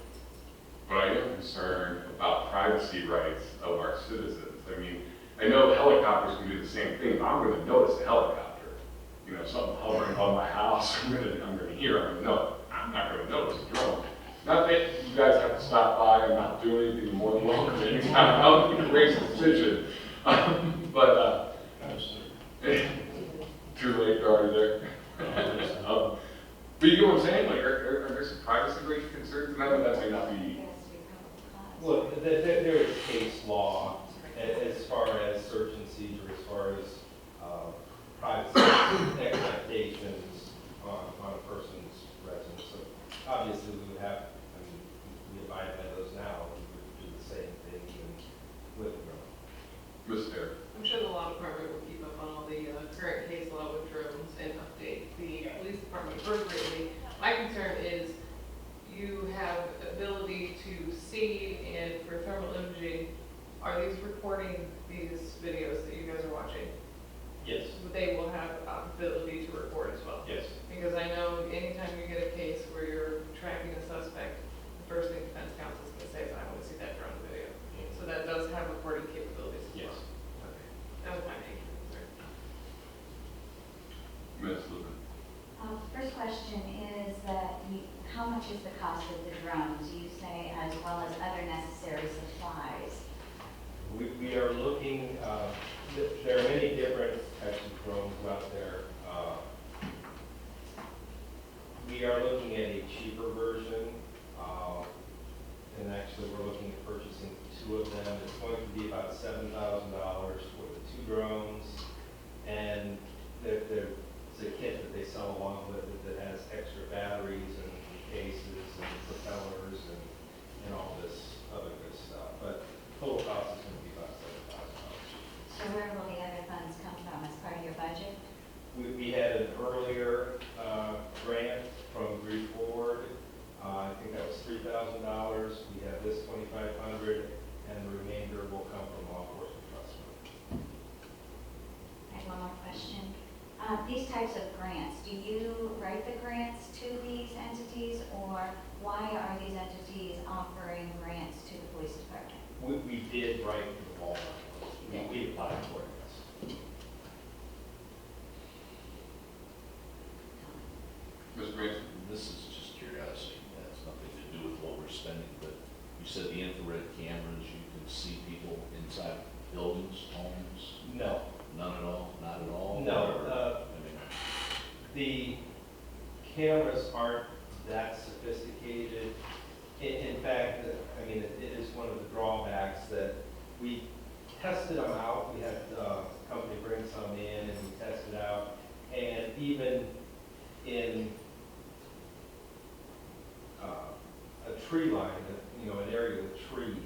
[SPEAKER 2] But I am concerned about privacy rights of our citizens. I mean, I know helicopters can do the same thing, but I'm going to notice a helicopter. Something hovering above my house, I'm going to hear, I'm going to know. I'm not going to notice a drone. Not that you guys have to stop by and not do anything more than welcome anytime. I'll make a race decision. But too late, they're already there. But you know what I'm saying? Like, are there some privacy rights concerns? And I know that may not be.
[SPEAKER 13] Well, there is case law as far as search and seizure, as far as privacy expectations on a person's residence. So obviously we would have, we abide by those now. We would do the same thing with the drone.
[SPEAKER 2] Ms. Fair.
[SPEAKER 14] I'm sure the law department will keep up on all the current case law with drones and update the police department appropriately. My concern is you have ability to see, and for thermal imaging, are these recording these videos that you guys are watching?
[SPEAKER 13] Yes.
[SPEAKER 14] They will have ability to record as well?
[SPEAKER 13] Yes.
[SPEAKER 14] Because I know anytime you get a case where you're tracking a suspect, the first thing defense counsel is going to say is, I want to see that drone video. So that does have recording capabilities as well?
[SPEAKER 13] Yes.
[SPEAKER 14] Okay. That was my main concern.
[SPEAKER 2] Ms. Lubin.
[SPEAKER 17] First question is that how much is the cost of the drones? You say as well as other necessary supplies.
[SPEAKER 13] We are looking, there are many different types of drones out there. We are looking at a cheaper version, and actually we're looking at purchasing 2 of them. It's going to be about $7,000 for the 2 drones, and it's a kit that they sell along with it that has extra batteries and cases and propellers and all this other good stuff. But total cost is going to be about $7,000.
[SPEAKER 17] So where will the other funds come from as part of your budget?
[SPEAKER 13] We had an earlier grant from Greek Board. I think that was $3,000. We have this $2,500, and the remainder will come from law enforcement trust fund.
[SPEAKER 17] I have one more question. These types of grants, do you write the grants to these entities, or why are these entities offering grants to the police department?
[SPEAKER 13] We did write to the Walmart. We applied for it, yes.
[SPEAKER 2] Mr. Mason?
[SPEAKER 11] This is just curiosity, it has nothing to do with what we're spending, but you said the infrared cameras, you can see people inside buildings, homes?
[SPEAKER 13] No.
[SPEAKER 11] None at all, not at all?
[SPEAKER 13] No,
[SPEAKER 11] Or, I mean,
[SPEAKER 13] the cameras aren't that sophisticated. In fact, I mean, it is one of the drawbacks that we tested them out. We had a company bring some in and we tested out. And even in a tree line, you know, an area with trees,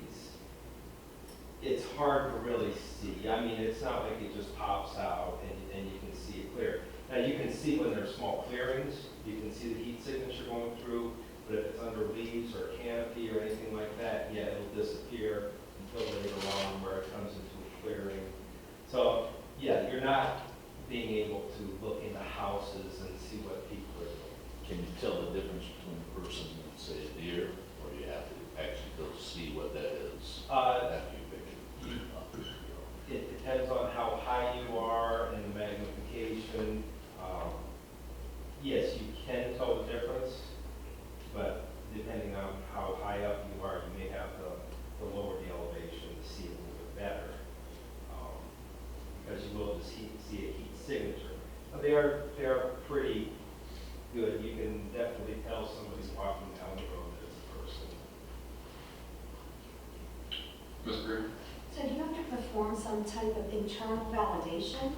[SPEAKER 13] it's hard to really see. I mean, it's not like it just pops out and you can see it clear. Now, you can see when there's small clearings, you can see the heat signature going through, but if it's under leaves or canopy or anything like that, yeah, it'll disappear until later on where it comes into a clearing. So, yeah, you're not being able to look into houses and see what people are doing.
[SPEAKER 11] can you tell the difference between a person and say a deer, or you have to actually go see what that is after you pick it up?
[SPEAKER 13] It depends on how high you are and the magnification. Yes, you can tell the difference, but depending on how high up you are, you may have to lower the elevation to see it a little bit better. Because you will just see a heat signature. But they are pretty good. You can definitely tell somebody's walking down the road as a person.
[SPEAKER 2] Ms. Greer?
[SPEAKER 4] So do you have to perform some type of internal validation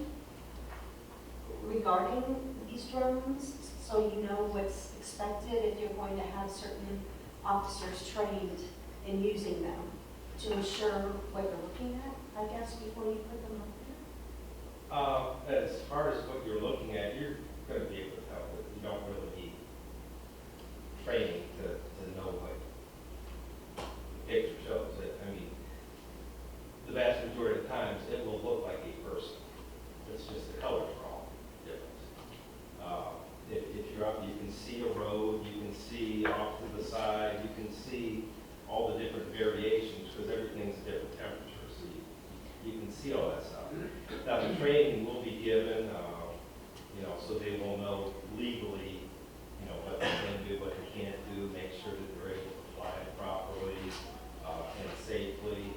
[SPEAKER 4] regarding these drones, so you know what's expected if you're going to have certain officers trained in using them to ensure what you're looking at, I guess, before you put them up there?
[SPEAKER 13] As far as what you're looking at, you're going to be able to tell that you don't really need training to know what the picture shows. I mean, the vast majority of times, it will look like a person. It's just the colors are all different. If you're up, you can see a road, you can see off to the side, you can see all the different variations, because everything's a different temperature, so you can see all that stuff. Now, the training will be given, you know, so they will know legally, you know, what they can do, what they can't do, make sure that they're able to fly it properly and safely.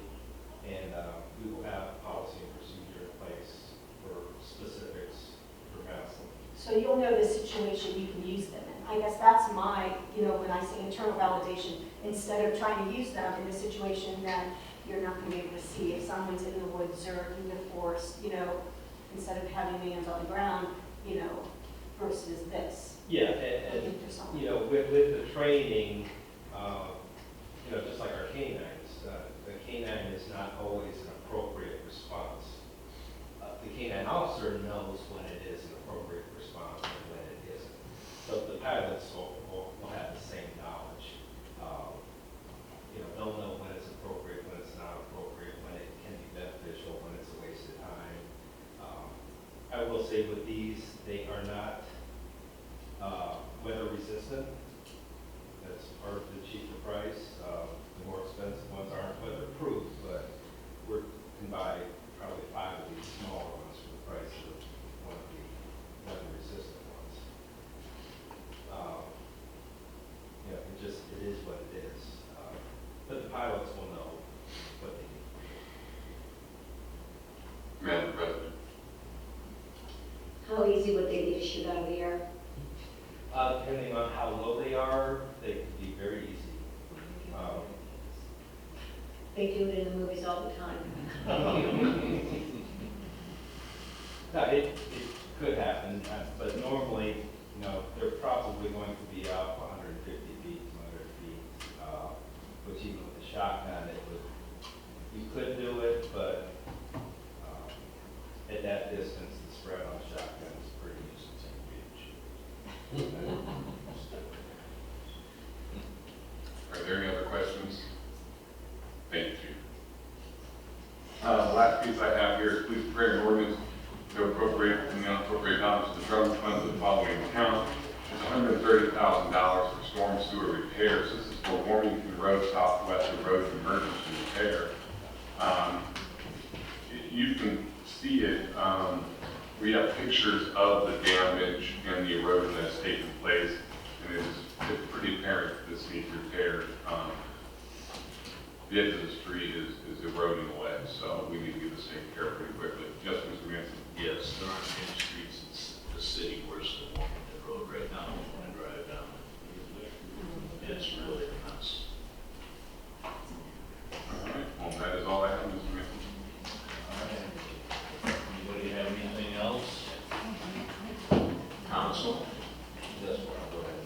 [SPEAKER 13] And we will have policy and procedure in place for specifics for medicine.
[SPEAKER 4] So you'll know the situation you can use them in. I guess that's my, you know, when I say internal validation, instead of trying to use them in a situation that you're not going to be able to see if someone's in the woods or in the forest, you know, instead of having hands on the ground, you know, versus this.
[SPEAKER 13] Yeah, and you know, with the training, you know, just like our canines, the canine is not always an appropriate response. The canine officer knows when it is an appropriate response and when it isn't. So the pilots will have the same knowledge. You know, they'll know when it's appropriate, when it's not appropriate, when it can be beneficial, when it's a waste of time. I will say with these, they are not weather resistant. That's part of the cheaper price. The more expensive ones aren't weatherproof, but we can buy probably 5 of these smaller ones for the price of one of the weather resistant ones. Yeah, it is what it is. But the pilots will know what they need.
[SPEAKER 2] Madam President?
[SPEAKER 8] How easy would they be to shoot out of the air?
[SPEAKER 13] Depending on how low they are, they can be very easy.
[SPEAKER 8] They do it in the movies all the time.
[SPEAKER 13] No, it could happen, but normally, you know, they're probably going to be up 150 feet, 200 feet, which even with the shotgun, you could do it, but at that distance, the spread on a shotgun is pretty
[SPEAKER 2] Are there any other questions? Thank you. Last piece I have here is please prepare an ordinance to appropriate and the unappropriated balance of the drum funds of the following account. It's $130,000 for storm sewer repairs. This is for Warmington Road, southwest of Road Emergency Repair. You can see it. We have pictures of the damage and the erosion that's taken place. and it's pretty apparent that this needs repaired. The edge of the street is eroding away, so we need to get this taken care of pretty quickly. Yes, Mr. Manson?
[SPEAKER 3] Yes, there aren't any streets in the city worse than Washington Road right now when I drive down. It's really a mess.
[SPEAKER 2] All right, well, that is all I have, Mr. Manson.
[SPEAKER 11] Anybody have anything else?
[SPEAKER 3] Council?
[SPEAKER 11] Yes, Bob, go ahead.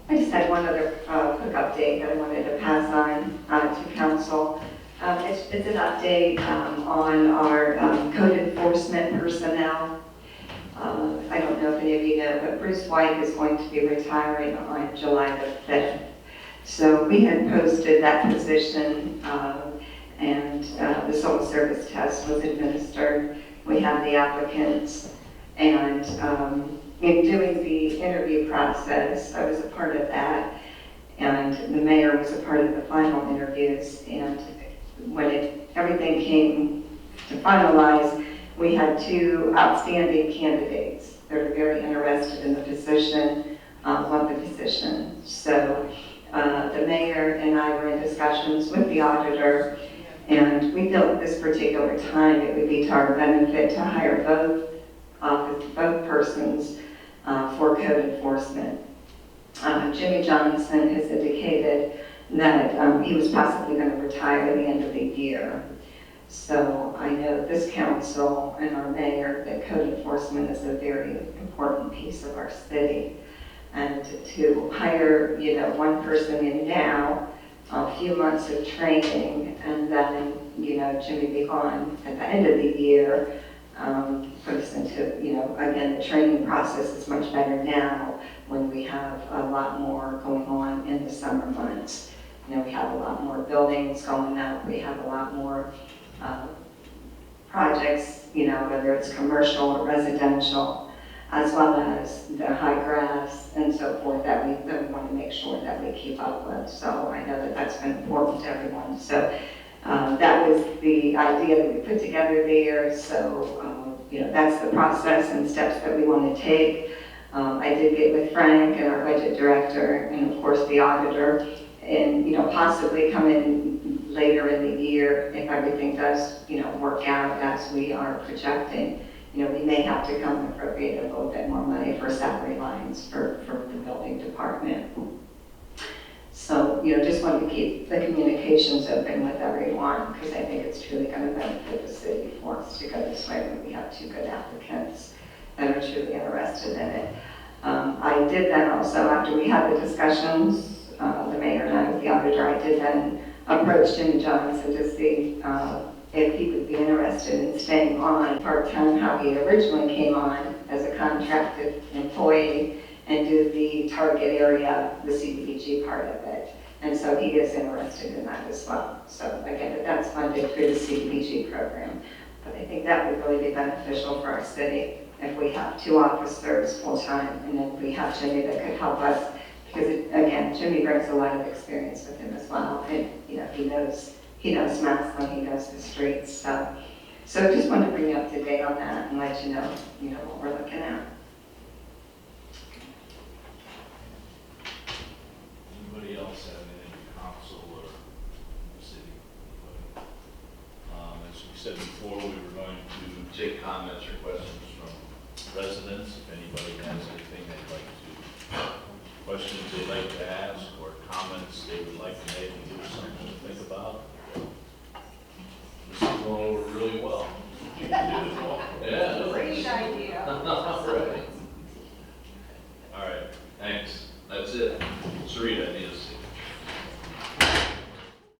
[SPEAKER 10] I just had one other quick update that I wanted to pass on to council. It's an update on our code enforcement personnel. I don't know if any of you know, but Bruce White is going to be retiring on July the 5th. So we had posted that position and the civil service test was administered. We have the applicants, and in doing the interview process, I was a part of that, and the mayor was a part of the final interviews. And when everything came to finalize, we had two outstanding candidates that are very interested in the position, want the position. So the mayor and I were in discussions with the auditor, and we felt at this particular time it would be to our benefit to hire both persons for code enforcement. Jimmy Johnson has indicated that he was possibly going to retire at the end of the year. So I know this council and our mayor that code enforcement is a very important piece of our city. And to hire, one person in now, a few months of training, and then, Jimmy be gone at the end of the year, put us into, again, the training process is much better now when we have a lot more going on in the summer months. We have a lot more buildings going up, we have a lot more projects, whether it's commercial or residential, as well as the high grass and so forth that we want to make sure that we keep up with. So I know that that's been important to everyone. So that was the idea that we put together there. So, that's the process and steps that we want to take. I did get with Frank and our budget director and of course the auditor, and possibly come in later in the year if everything does, work out as we are projecting. We may have to come and appropriate a little bit more money for salary lines for the building department. So, just wanted to keep the communications open with everyone because I think it's truly going to benefit the city for us to go this way when we have two good applicants that are truly interested in it. I did then also, after we had the discussions, the mayor and I with the auditor, I did then approach Jimmy Johnson to see if he would be interested in staying on part-time, how he originally came on as a contracted employee and do the target area, the CDBG part of it. And so he is interested in that as well. So again, that's funded through the CDBG program. But I think that would really be beneficial for our city if we have two officers full-time, and then we have Jimmy that could help us, because again, Jimmy brings a lot of experience with him as well, and he knows math when he knows the streets. So just wanted to bring you up to date on that and let you know what we're looking at.
[SPEAKER 11] Anybody else have anything in council or the city? As we said before, we were going to take comments or questions from residents. If anybody has anything they'd like to, questions they'd like to ask or comments they would like to make, give us something to think about.